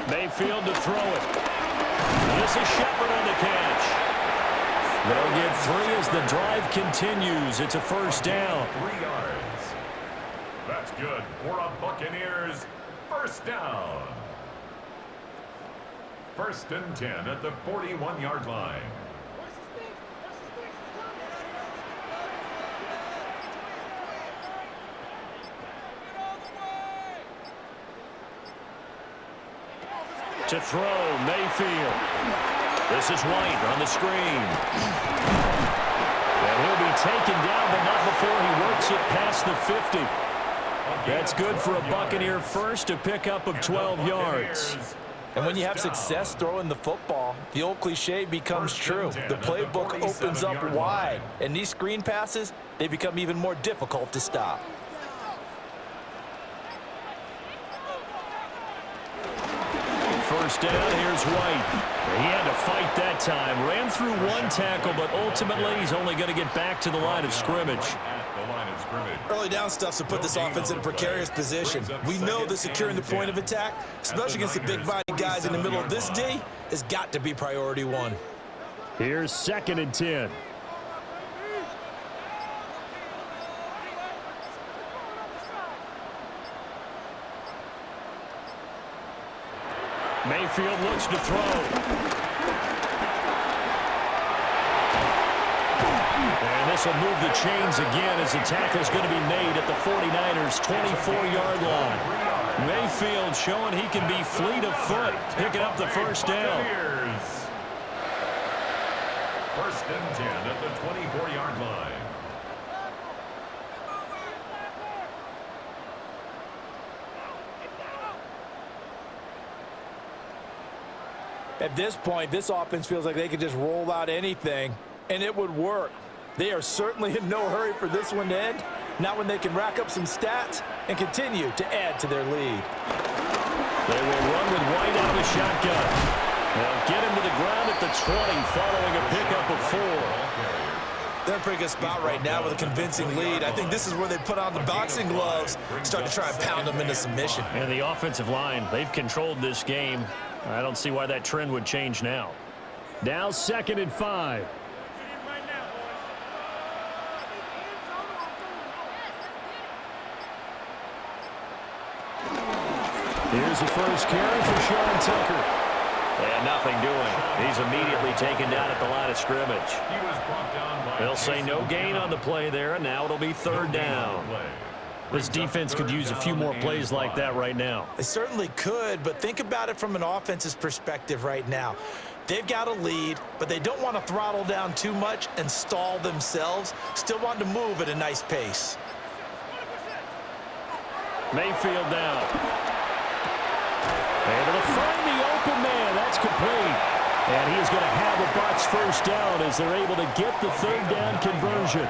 Mayfield to throw it. This is Shepard on the catch. They'll get 3 as the drive continues. It's a first down. 3 yards. That's good for a Buccaneers first down. 1st and 10 at the 41-yard line. To throw, Mayfield. This is White on the screen. And he'll be taken down, but not before he works it past the 50. That's good for a Buccaneer first, a pickup of 12 yards. And when you have success throwing the football, the old cliche becomes true. The playbook opens up wide, and these screen passes, they become even more difficult to stop. First down, here's White. He had to fight that time. Ran through 1 tackle, but ultimately he's only going to get back to the line of scrimmage. Early down stuff's to put this offense in a precarious position. We know that securing the point of attack, especially against the big body guys in the middle of this D, has got to be priority 1. Here's 2nd and 10. Mayfield looks to throw. And this will move the chains again as the tackle's going to be made at the 49ers' 24-yard line. Mayfield showing he can be fleet of foot, picking up the first down. First and 10 at the 24-yard line. At this point, this offense feels like they could just roll out anything, and it would work. They are certainly in no hurry for this one to end, not when they can rack up some stats and continue to add to their lead. They will run with White out of the shotgun. They'll get him to the ground at the 20 following a pickup of 4. They're in a pretty good spot right now with a convincing lead. I think this is where they put on the boxing gloves, start to try and pound them into submission. And the offensive line, they've controlled this game. I don't see why that trend would change now. Now 2nd and 5. Here's the first carry for Sean Tucker. And nothing doing. He's immediately taken down at the line of scrimmage. They'll say no gain on the play there, and now it'll be 3rd down. This defense could use a few more plays like that right now. They certainly could, but think about it from an offense's perspective right now. They've got a lead, but they don't want to throttle down too much and stall themselves. Still want to move at a nice pace. Mayfield down. Able to find the open man. That's complete. And he is going to have a Bucs first down as they're able to get the 3rd down conversion.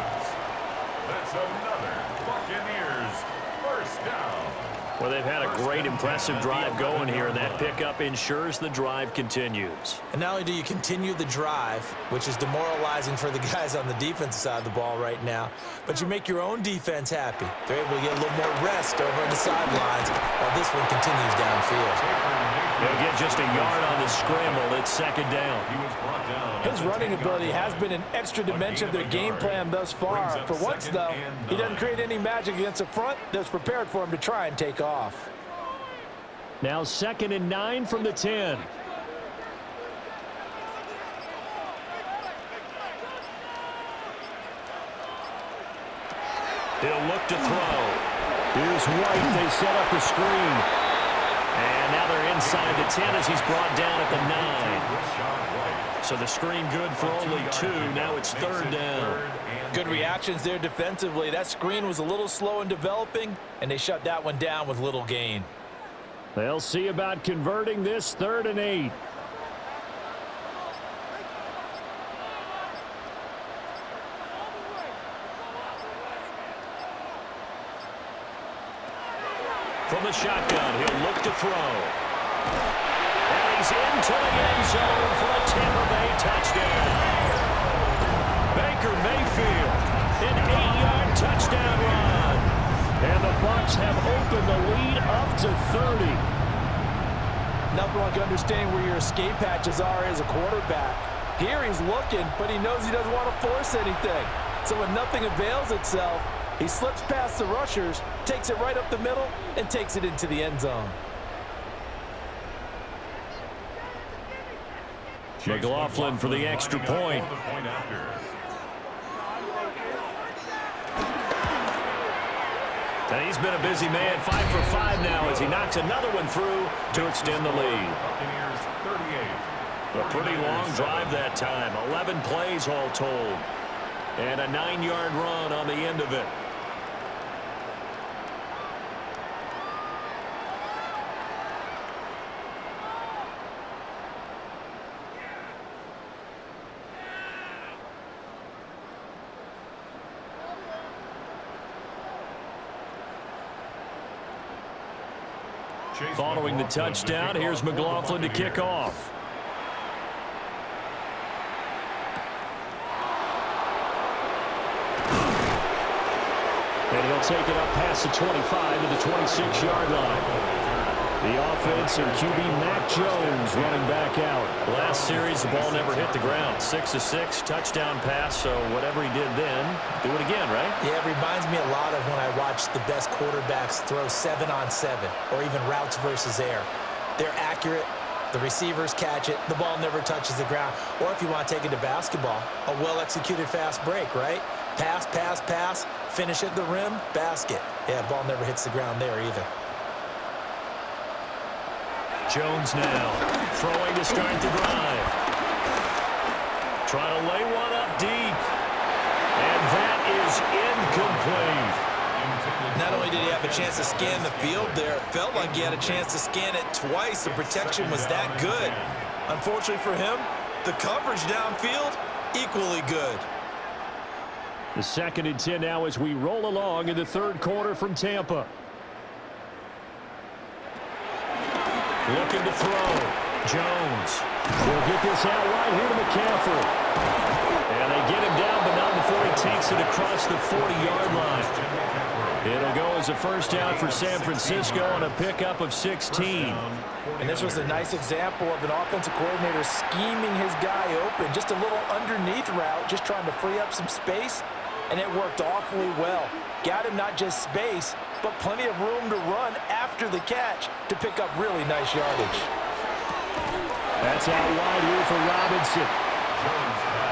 That's another Buccaneers first down. Well, they've had a great, impressive drive going here, and that pickup ensures the drive continues. And not only do you continue the drive, which is demoralizing for the guys on the defensive side of the ball right now, but you make your own defense happy. They're able to get a little more rest over on the sidelines while this one continues downfield. They'll get just a yard on the scramble. It's 2nd down. His running ability has been an extra dimension of their game plan thus far. For once, though, he doesn't create any magic against a front that's prepared for him to try and take off. Now 2nd and 9 from the 10. He'll look to throw. Here's White. They set up the screen. And now they're inside the 10 as he's brought down at the 9. So the screen good for only 2. Now it's 3rd down. Good reactions there defensively. That screen was a little slow in developing, and they shut that one down with little gain. They'll see about converting this 3rd and 8. From the shotgun, he'll look to throw. And he's into the end zone for a Tampa Bay touchdown. Baker Mayfield, an 8-yard touchdown run. And the Bucs have opened the lead up to 30. Nothing like understanding where your escape hatches are as a quarterback. Here he's looking, but he knows he doesn't want to force anything. So when nothing avails itself, he slips past the rushers, takes it right up the middle, and takes it into the end zone. McLaughlin for the extra point. And he's been a busy man, 5 for 5 now as he knocks another one through to extend the lead. A pretty long drive that time, 11 plays all told. And a 9-yard run on the end of it. Following the touchdown, here's McLaughlin to kick off. And he'll take it up past the 25 to the 26-yard line. The offense and QB Mac Jones running back out. Last series, the ball never hit the ground. 6 of 6, touchdown pass, so whatever he did then, do it again, right? Yeah, it reminds me a lot of when I watched the best quarterbacks throw 7-on-7 or even routes versus air. They're accurate, The receivers catch it. The ball never touches the ground. Or if you want to take it to basketball, a well-executed fast break, right? Pass, pass, pass, finish at the rim, basket. Yeah, ball never hits the ground there either. Jones now throwing to start the drive. Trying to lay one up deep. And that is incomplete. Not only did he have a chance to scan the field there, it felt like he had a chance to scan it twice. The protection was that good. Unfortunately for him, the coverage downfield, equally good. The 2nd and 10 now as we roll along in the third quarter from Tampa. Looking to throw. Jones will get this out right here to McCaffrey. And they get him down, but not before he takes it across the 40-yard line. It'll go as a first down for San Francisco on a pickup of 16. And this was a nice example of an offensive coordinator scheming his guy open. Just a little underneath route, just trying to free up some space, and it worked awfully well. Got him not just space, but plenty of room to run after the catch to pick up really nice yardage. That's out wide here for Robinson.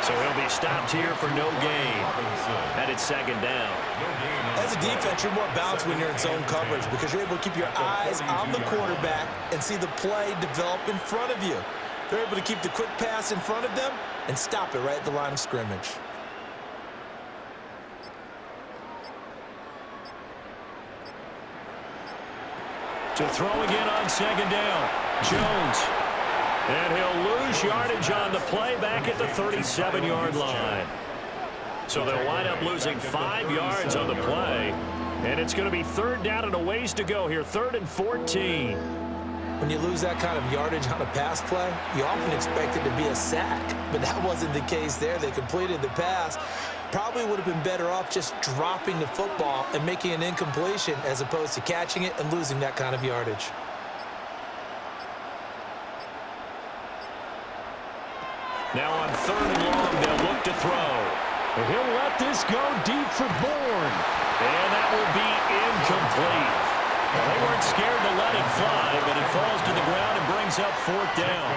So he'll be stopped here for no gain. And it's 2nd down. As a defense, you're more balanced when you're in zone coverage because you're able to keep your eyes on the quarterback and see the play develop in front of you. They're able to keep the quick pass in front of them and stop it right at the line of scrimmage. To throw again on 2nd down. Jones. And he'll lose yardage on the play back at the 37-yard line. So they'll wind up losing 5 yards on the play. And it's going to be 3rd down and a ways to go here. 3rd and 14. When you lose that kind of yardage on a pass play, you often expect it to be a sack. But that wasn't the case there. They completed the pass. Probably would have been better off just dropping the football and making an incompletion as opposed to catching it and losing that kind of yardage. Now on 3rd and long, they'll look to throw. He'll let this go deep for Bourne. And that will be incomplete. Well, they weren't scared to let it fly, but it falls to the ground and brings up 4th down.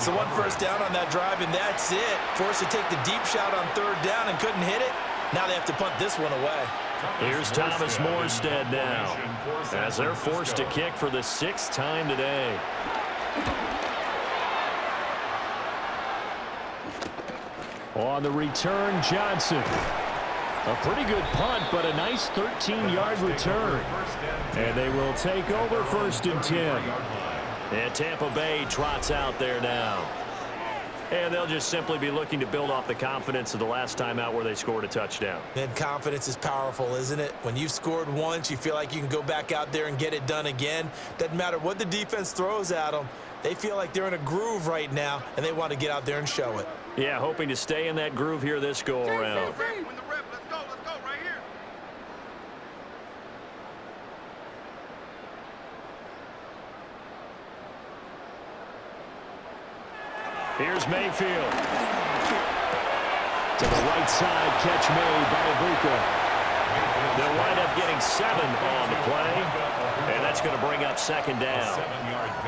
So 1 first down on that drive, and that's it. Forced to take the deep shot on 3rd down and couldn't hit it. Now they have to punt this one away. Here's Thomas Morstead now, as they're forced to kick for the 6th time today. On the return, Johnson. A pretty good punt, but a nice 13-yard return. And they will take over 1st and 10. And Tampa Bay trots out there now. And they'll just simply be looking to build off the confidence of the last time out where they scored a touchdown. And confidence is powerful, isn't it? When you've scored once, you feel like you can go back out there and get it done again. Doesn't matter what the defense throws at them. They feel like they're in a groove right now, and they want to get out there and show it. Yeah, hoping to stay in that groove here this go-around. Here's Mayfield. To the right side, catch made by Ibuka. They'll wind up getting 7 on the play, and that's going to bring up 2nd down.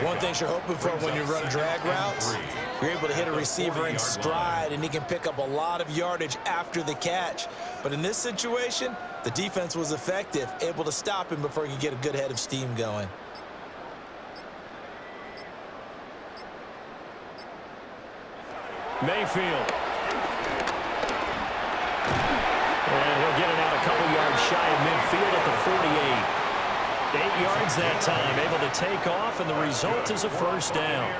One thing you're hoping for when you run drag routes, you're able to hit a receiver in stride, and he can pick up a lot of yardage after the catch. But in this situation, the defense was effective, able to stop him before he could get a good head of steam going. Mayfield. And he'll get it out a couple yards shy of midfield at the 48. 8 yards that time, able to take off, and the result is a first down.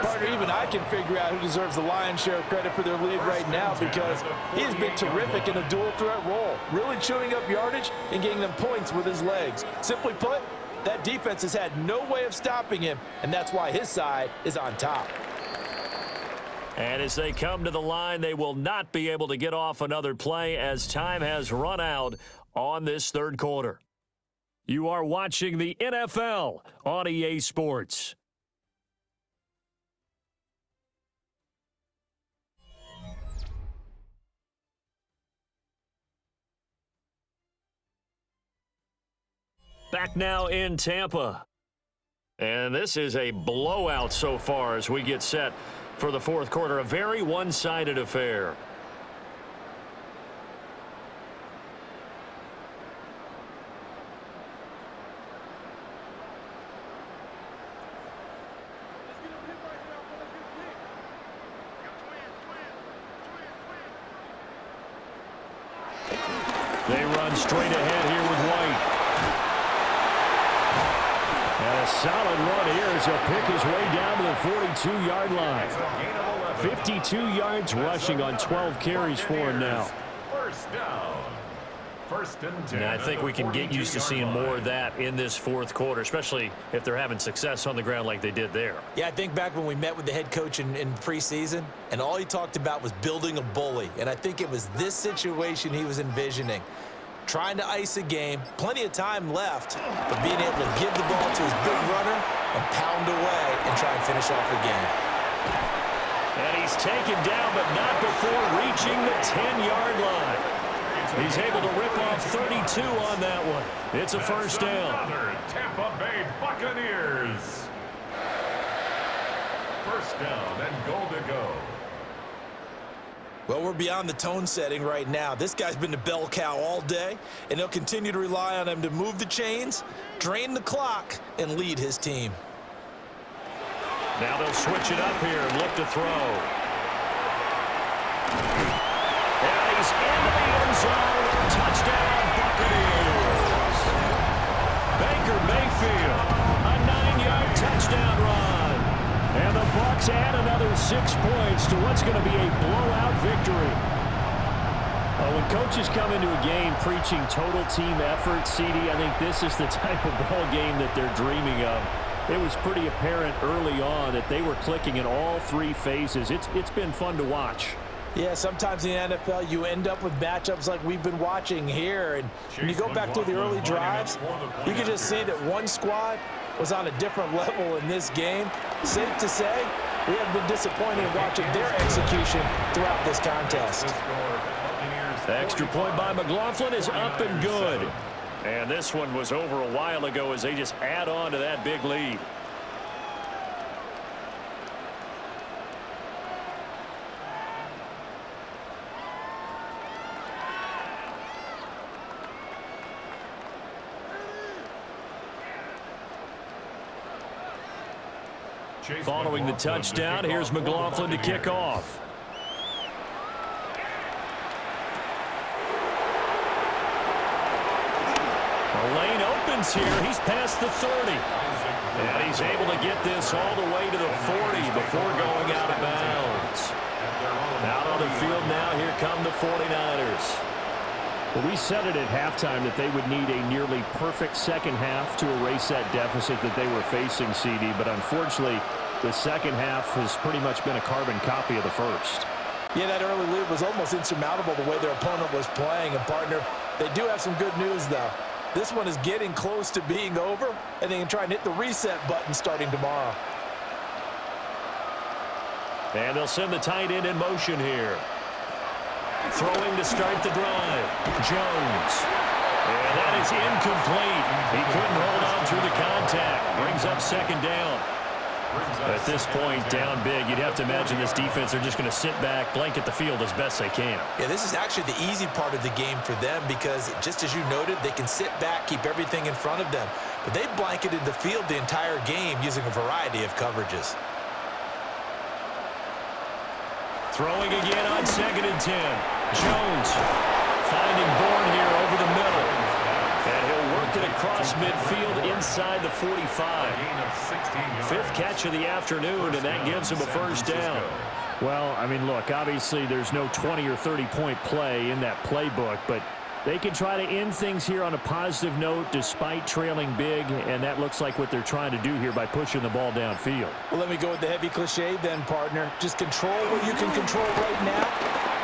Partner, even I can figure out who deserves the lion's share of credit for their lead right now because he has been terrific in a dual threat role, really chewing up yardage and getting them points with his legs. Simply put, that defense has had no way of stopping him, and that's why his side is on top. And as they come to the line, they will not be able to get off another play as time has run out on this third quarter. You are watching the NFL on EA Sports. Back now in Tampa. And this is a blowout so far as we get set for the fourth quarter. A very one-sided affair. They run straight ahead here with White. And a solid run here as he'll pick his way down to the 42-yard line. 52 yards rushing on 12 carries for him now. First down. First and 10. And I think we can get used to seeing more of that in this fourth quarter, especially if they're having success on the ground like they did there. Yeah, I think back when we met with the head coach in preseason, and all he talked about was building a bully. And I think it was this situation he was envisioning. Trying to ice a game, plenty of time left, but being able to give the ball to his big runner and pound away and try and finish off the game. And he's taken down, but not before reaching the 10-yard line. He's able to rip off 32 on that one. It's a first down. Another Tampa Bay Buccaneers. First down and goal to go. Well, we're beyond the tone setting right now. This guy's been the bell cow all day, and they'll continue to rely on him to move the chains, drain the clock, and lead his team. Now they'll switch it up here and look to throw. And he's into the end zone. Touchdown, Buccaneers. Baker Mayfield, a 9-yard touchdown run. And the Bucs add another 6 points to what's going to be a blowout victory. When coaches come into a game preaching total team effort, CD, I think this is the type of ball game that they're dreaming of. It was pretty apparent early on that they were clicking in all three phases. It's been fun to watch. Yeah, sometimes in the NFL you end up with matchups like we've been watching here. And when you go back to the early drives, you can just see that one squad was on a different level in this game. Safe to say, we have been disappointed in watching their execution throughout this contest. The extra point by McLaughlin is up and good. And this one was over a while ago as they just add on to that big lead. Following the touchdown, here's McLaughlin to kick off. The lane opens here. He's past the 30. And he's able to get this all the way to the 40 before going out of bounds. Out on the field now, here come the 49ers. Well, we said it at halftime that they would need a nearly perfect second half to erase that deficit that they were facing, CD. But unfortunately, the second half has pretty much been a carbon copy of the first. Yeah, that early lead was almost insurmountable the way their opponent was playing. And, partner, they do have some good news, though. This one is getting close to being over, and they can try and hit the reset button starting tomorrow. And they'll send the tight end in motion here. Throwing to start the drive. Jones. And that is incomplete. He couldn't hold on through the contact. Brings up second down. At this point, down big, you'd have to imagine this defense, they're just going to sit back, blanket the field as best they can. Yeah, this is actually the easy part of the game for them because, just as you noted, they can sit back, keep everything in front of them. But they've blanketed the field the entire game using a variety of coverages. Throwing again on 2nd and 10. Jones finding Bourne here over the middle. And he'll work it across midfield inside the 45. Fifth catch of the afternoon, and that gives him a first down. Well, I mean, look, obviously there's no 20 or 30-point play in that playbook, but they can try to end things here on a positive note despite trailing big, and that looks like what they're trying to do here by pushing the ball downfield. Well, let me go with the heavy cliche then, partner. Just control what you can control right now.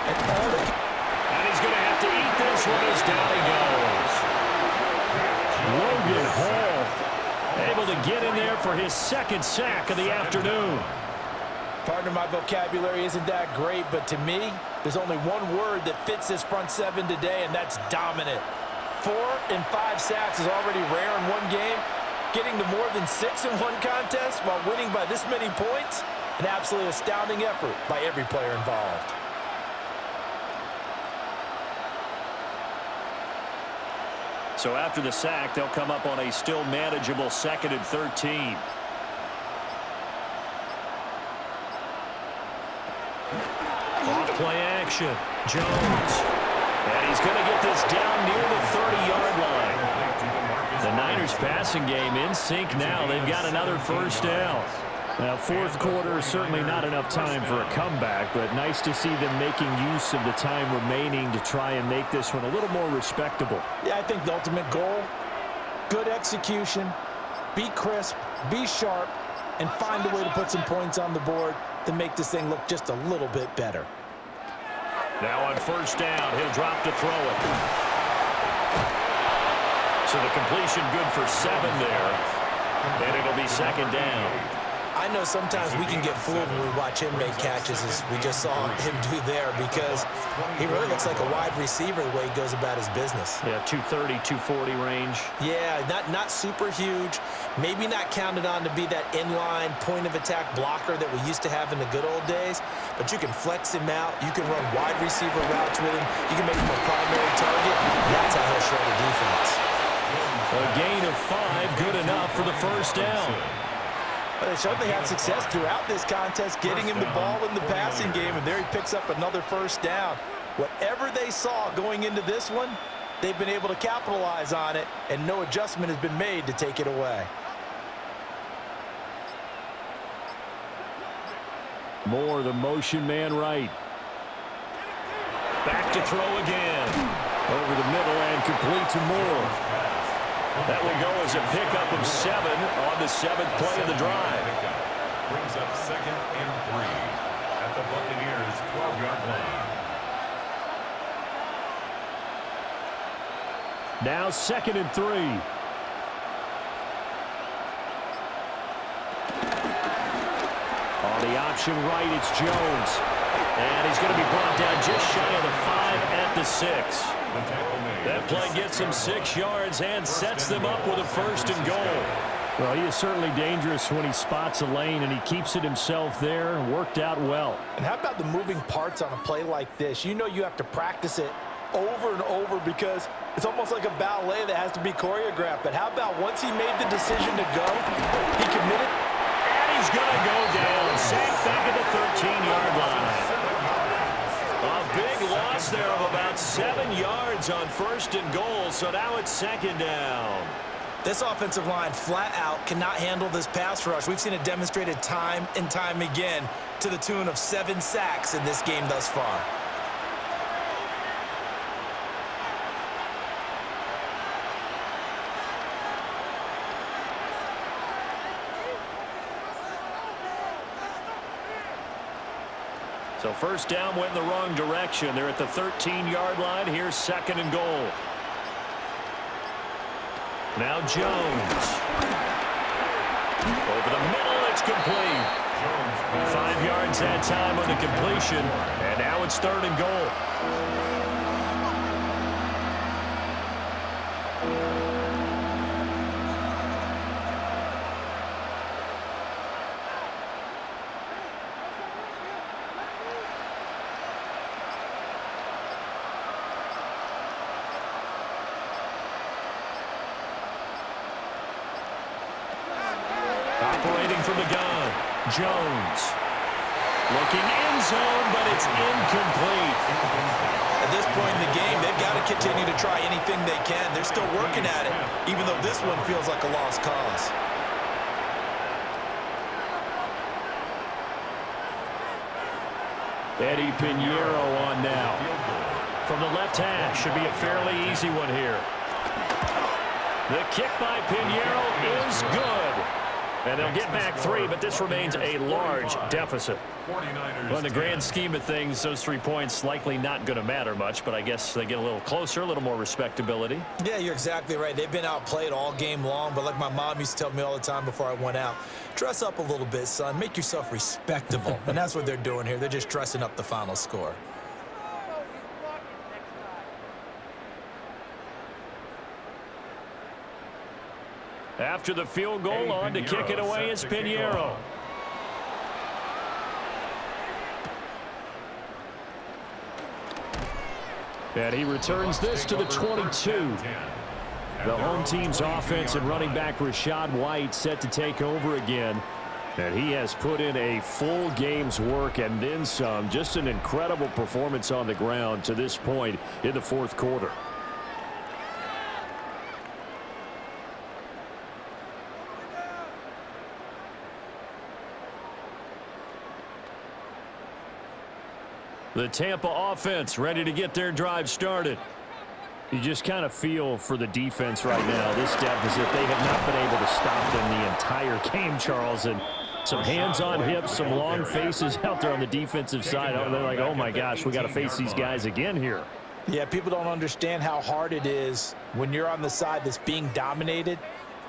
And he's going to have to eat this one as down he goes. Logan Hall able to get in there for his second sack of the afternoon. Partner, my vocabulary isn't that great, but to me, there's only one word that fits this front seven today, and that's dominant. 4 and 5 sacks is already rare in one game. getting to more than 6 in one contest while winning by this many points? An absolutely astounding effort by every player involved. So after the sack, they'll come up on a still manageable 2nd and 13. Off-play action. Jones. And he's going to get this down near the 30-yard line. The Niners passing game in sync now. They've got another first down. Now, fourth quarter, certainly not enough time for a comeback, but nice to see them making use of the time remaining to try and make this one a little more respectable. Yeah, I think the ultimate goal, good execution, be crisp, be sharp, and find a way to put some points on the board to make this thing look just a little bit better. Now on first down, he'll drop to throw it. So the completion good for 7 there, and it'll be 2nd down. I know sometimes we can get fooled when we watch him make catches, as we just saw him do there, because he really looks like a wide receiver the way he goes about his business. Yeah, 230, 240 range. Yeah, not super huge, maybe not counted on to be that inline point-of-attack blocker that we used to have in the good old days, but you can flex him out, you can run wide receiver routes with him, you can make him a primary target. That's how he'll shred a defense. A gain of 5, good enough for the first down. Well, they certainly had success throughout this contest getting him the ball in the passing game, and there he picks up another first down. Whatever they saw going into this one, they've been able to capitalize on it, and no adjustment has been made to take it away. Moore, the motion man right. Back to throw again. Over the middle and complete to Moore. That will go as a pickup of 7 on the 7th play of the drive. Brings up 2nd and 3 at the Buccaneers' 12-yard line. Now 2nd and 3. On the option right, it's Jones. And he's going to be brought down just shy of the 5 at the 6. That play gets him 6 yards and sets them up with a 1st and goal. Well, he is certainly dangerous when he spots a lane, and he keeps it himself there. Worked out well. And how about the moving parts on a play like this? You know you have to practice it over and over because it's almost like a ballet that has to be choreographed. But how about once he made the decision to go, he committed, and he's going to go down. Sacked back at the 13-yard line. A big loss there of about 7 yards on 1st and goal, so now it's 2nd down. This offensive line flat out cannot handle this pass rush. We've seen it demonstrated time and time again to the tune of 7 sacks in this game thus far. So first down went in the wrong direction. They're at the 13-yard line. Here's 2nd and goal. Now Jones. Over the middle, it's complete. 5 yards that time on the completion. And now it's 3rd and goal. Operating from the gun, Jones. Looking end zone, but it's incomplete. At this point in the game, they've got to continue to try anything they can. They're still working at it, even though this one feels like a lost cause. Eddie Pinheiro on now. From the left hash, should be a fairly easy one here. The kick by Pinheiro is good. And they'll get back 3, but this remains a large deficit. Well, in the grand scheme of things, those 3 points likely not going to matter much, but I guess they get a little closer, a little more respectability. Yeah, you're exactly right. They've been outplayed all game long, but like my mom used to tell me all the time before I went out, dress up a little bit, son. Make yourself respectable. And that's what they're doing here. They're just dressing up the final score. After the field goal, on to kick it away is Pinheiro. And he returns this to the 22. The home team's offense and running back Rachaad White set to take over again. And he has put in a full game's work and then some. Just an incredible performance on the ground to this point in the fourth quarter. The Tampa offense ready to get their drive started. You just kind of feel for the defense right now. This deficit, they have not been able to stop them the entire game, Charles. And some hands on hips, some long faces out there on the defensive side. Oh, they're like, oh, my gosh, we got to face these guys again here. Yeah, people don't understand how hard it is when you're on the side that's being dominated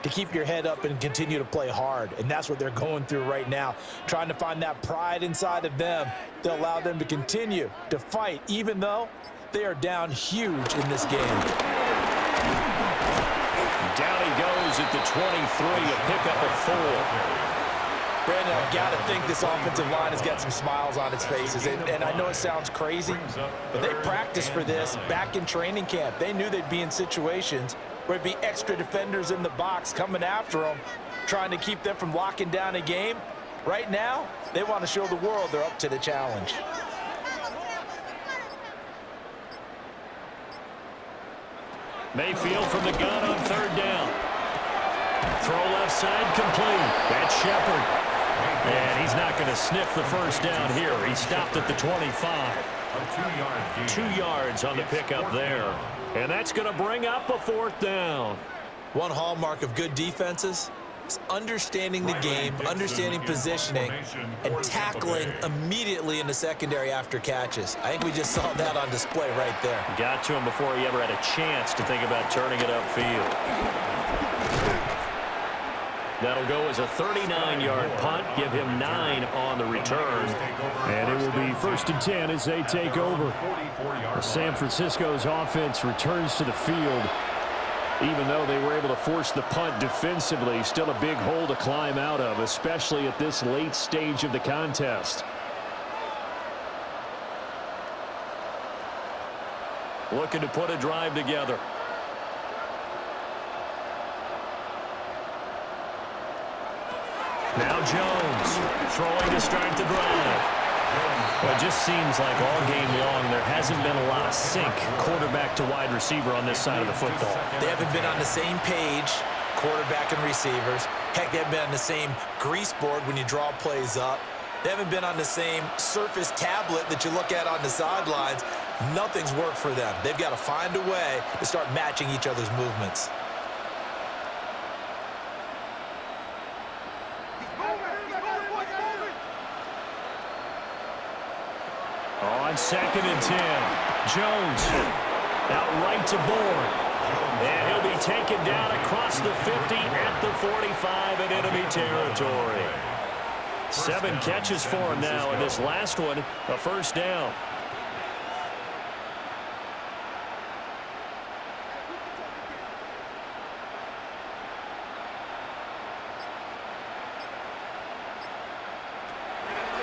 to keep your head up and continue to play hard. And that's what they're going through right now, trying to find that pride inside of them to allow them to continue to fight, even though they are down huge in this game. Down he goes at the 23, a pickup of 4. Brandon, I've got to think this offensive line has got some smiles on its faces. And I know it sounds crazy, but they practiced for this back in training camp. They knew they'd be in situations where it'd be extra defenders in the box coming after them, trying to keep them from locking down a game. Right now, they want to show the world they're up to the challenge. Mayfield from the gun on third down. Throw left side complete. That's Shepard. And he's not going to sniff the first down here. He stopped at the 25. 2 yards on the pickup there. And that's going to bring up a fourth down. One hallmark of good defenses is understanding the game, understanding positioning, and tackling immediately in the secondary after catches. I think we just saw that on display right there. Got to him before he ever had a chance to think about turning it upfield. That'll go as a 39-yard punt, give him 9 on the return. And it will be 1st and 10 as they take over. San Francisco's offense returns to the field. Even though they were able to force the punt defensively, still a big hole to climb out of, especially at this late stage of the contest. Looking to put a drive together. Now Jones throwing to start the drive. Well, it just seems like all game long there hasn't been a lot of sync quarterback to wide receiver on this side of the football. They haven't been on the same page, quarterback and receivers. Heck, they haven't been on the same grease board when you draw plays up. They haven't been on the same surface tablet that you look at on the sidelines. Nothing's worked for them. They've got to find a way to start matching each other's movements. On 2nd and 10, Jones out right to Bourne. And he'll be taken down across the 50 at the 45 in enemy territory. 7 catches for him now, and this last one, a first down.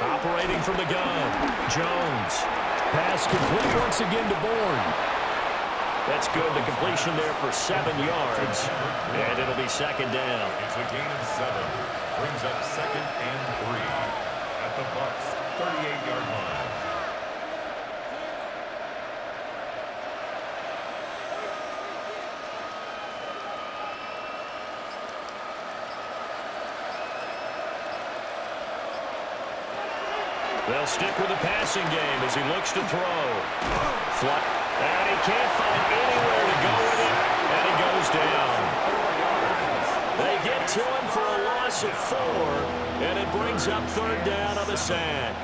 Operating from the gun, Jones. Pass complete once again to Bourne. That's good. The completion there for 7 yards. And it'll be 2nd down. It's a gain of 7. Brings up 2nd and 3 at the Bucs 38-yard line. They'll stick with the passing game as he looks to throw. And he can't find anywhere to go with it, and he goes down. They get to him for a loss of 4, and it brings up 3rd down on the sack.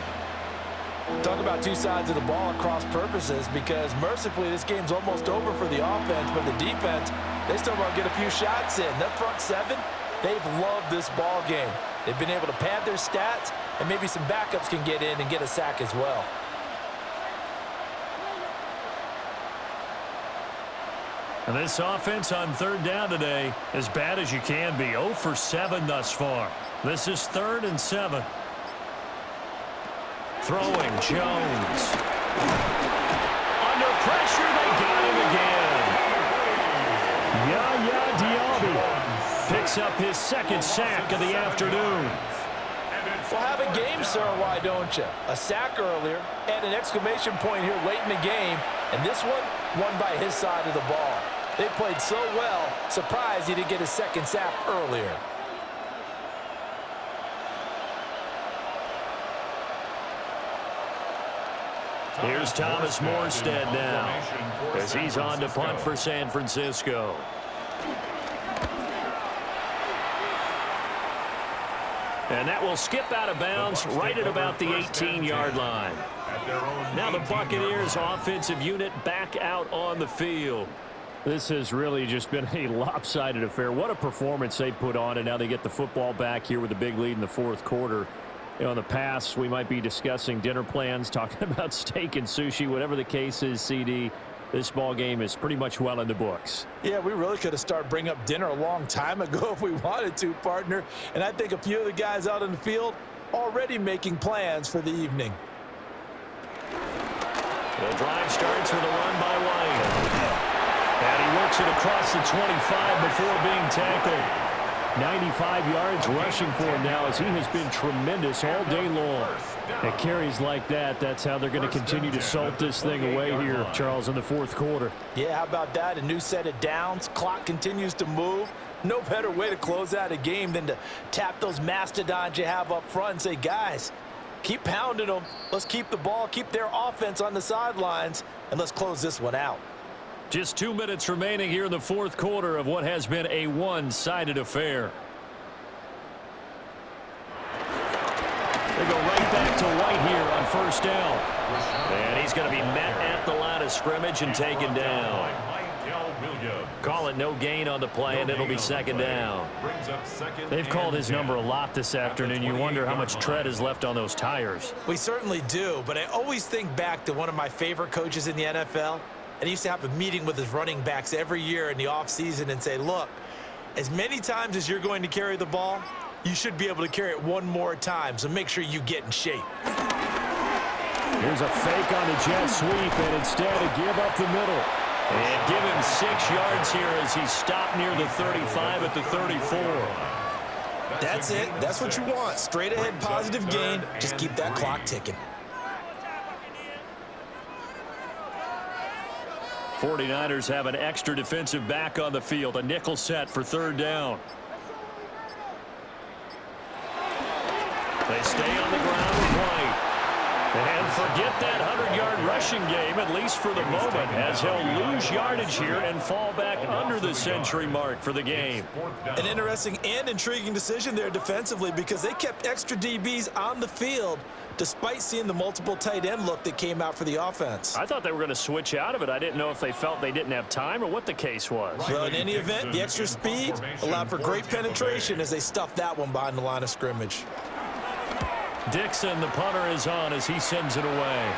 Talk about two sides of the ball at cross purposes, because mercifully this game's almost over for the offense, but the defense, they still want to get a few shots in. That front 7, they've loved this ball game. They've been able to pad their stats, and maybe some backups can get in and get a sack as well. And this offense on third down today, as bad as you can be. 0 for 7 thus far. This is 3rd and 7. Throwing, Jones. Under pressure, they got him again. Yaya Diaby picks up his 2nd sack of the afternoon. Well, have a game, sir, why don't you? A sack earlier and an exclamation point here late in the game, and this one won by his side of the ball. They played so well, surprised he didn't get his 2nd sack earlier. Here's Thomas Morstead now as he's on to punt for San Francisco. And that will skip out of bounds right at about the 18-yard line. Now the Buccaneers offensive unit back out on the field. This has really just been a lopsided affair. What a performance they put on, and now they get the football back here with a big lead in the 4th quarter. You know, in the past, we might be discussing dinner plans, talking about steak and sushi, whatever the case is, CD. This ball game is pretty much well in the books. Yeah, we really could have started bringing up dinner a long time ago if we wanted to, partner. And I think a few of the guys out in the field already making plans for the evening. The drive starts with a run by White. And he works it across the 25 before being tackled. 95 yards rushing for him now as he has been tremendous all day long. At carries like that, that's how they're going to continue to salt this thing away here, Charles, in the 4th quarter. Yeah, how about that? A new set of downs. Clock continues to move. No better way to close out a game than to tap those mastodons you have up front and say, guys, keep pounding them. Let's keep the ball, keep their offense on the sidelines, and let's close this one out. Just 2 minutes remaining here in the 4th quarter of what has been a one-sided affair. They go right back to White here on 1st down. And he's going to be met at the line of scrimmage and taken down. Call it no gain on the play, and it'll be 2nd down. They've called his number a lot this afternoon. You wonder how much tread is left on those tires. We certainly do, but I always think back to one of my favorite coaches in the NFL. And he used to have a meeting with his running backs every year in the offseason and say, look, as many times as you're going to carry the ball, you should be able to carry it one more time, so make sure you get in shape. Here's a fake on the jet sweep, and instead a give up the middle. And give him 6 yards here as he stopped near the 35 at the 34. That's it. That's what you want. Straight ahead positive gain. Just keep that clock ticking. 49ers have an extra defensive back on the field. A nickel set for 3rd down. They stay on the ground with White. And forget that 100-yard rushing game, at least for the moment, as he'll lose yardage here and fall back under the century mark for the game. An interesting and intriguing decision there defensively because they kept extra DBs on the field despite seeing the multiple tight end look that came out for the offense. I thought they were going to switch out of it. I didn't know if they felt they didn't have time or what the case was. Well, in any event, the extra speed allowed for great penetration as they stuffed that one behind the line of scrimmage. Dixon, the punter, is on as he sends it away.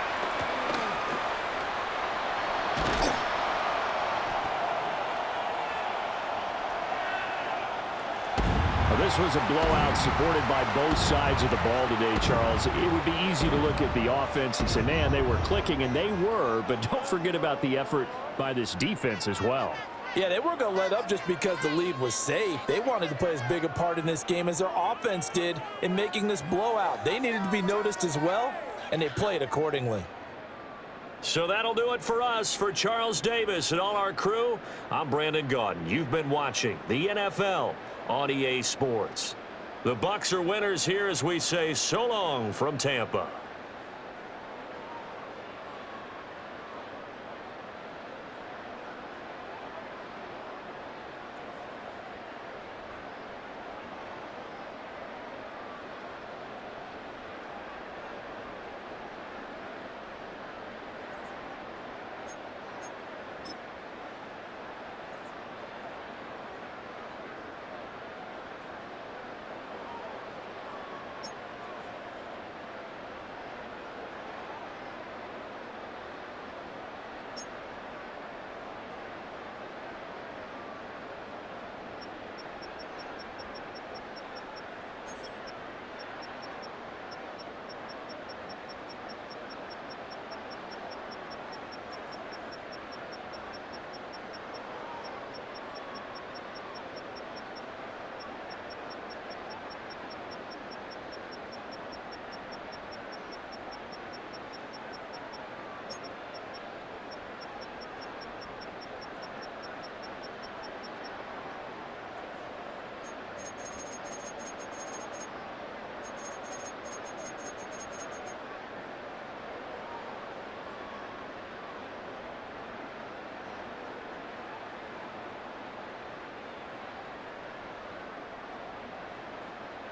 This was a blowout supported by both sides of the ball today, Charles. It would be easy to look at the offense and say, man, they were clicking, and they were, but don't forget about the effort by this defense as well. Yeah, they weren't going to let up just because the lead was safe. They wanted to play as big a part in this game as their offense did in making this blowout. They needed to be noticed as well, and they played accordingly. So that'll do it for us. For Charles Davis and all our crew, I'm Brandon Gaudin. You've been watching the NFL on EA Sports. The Bucs are winners here as we say so long from Tampa.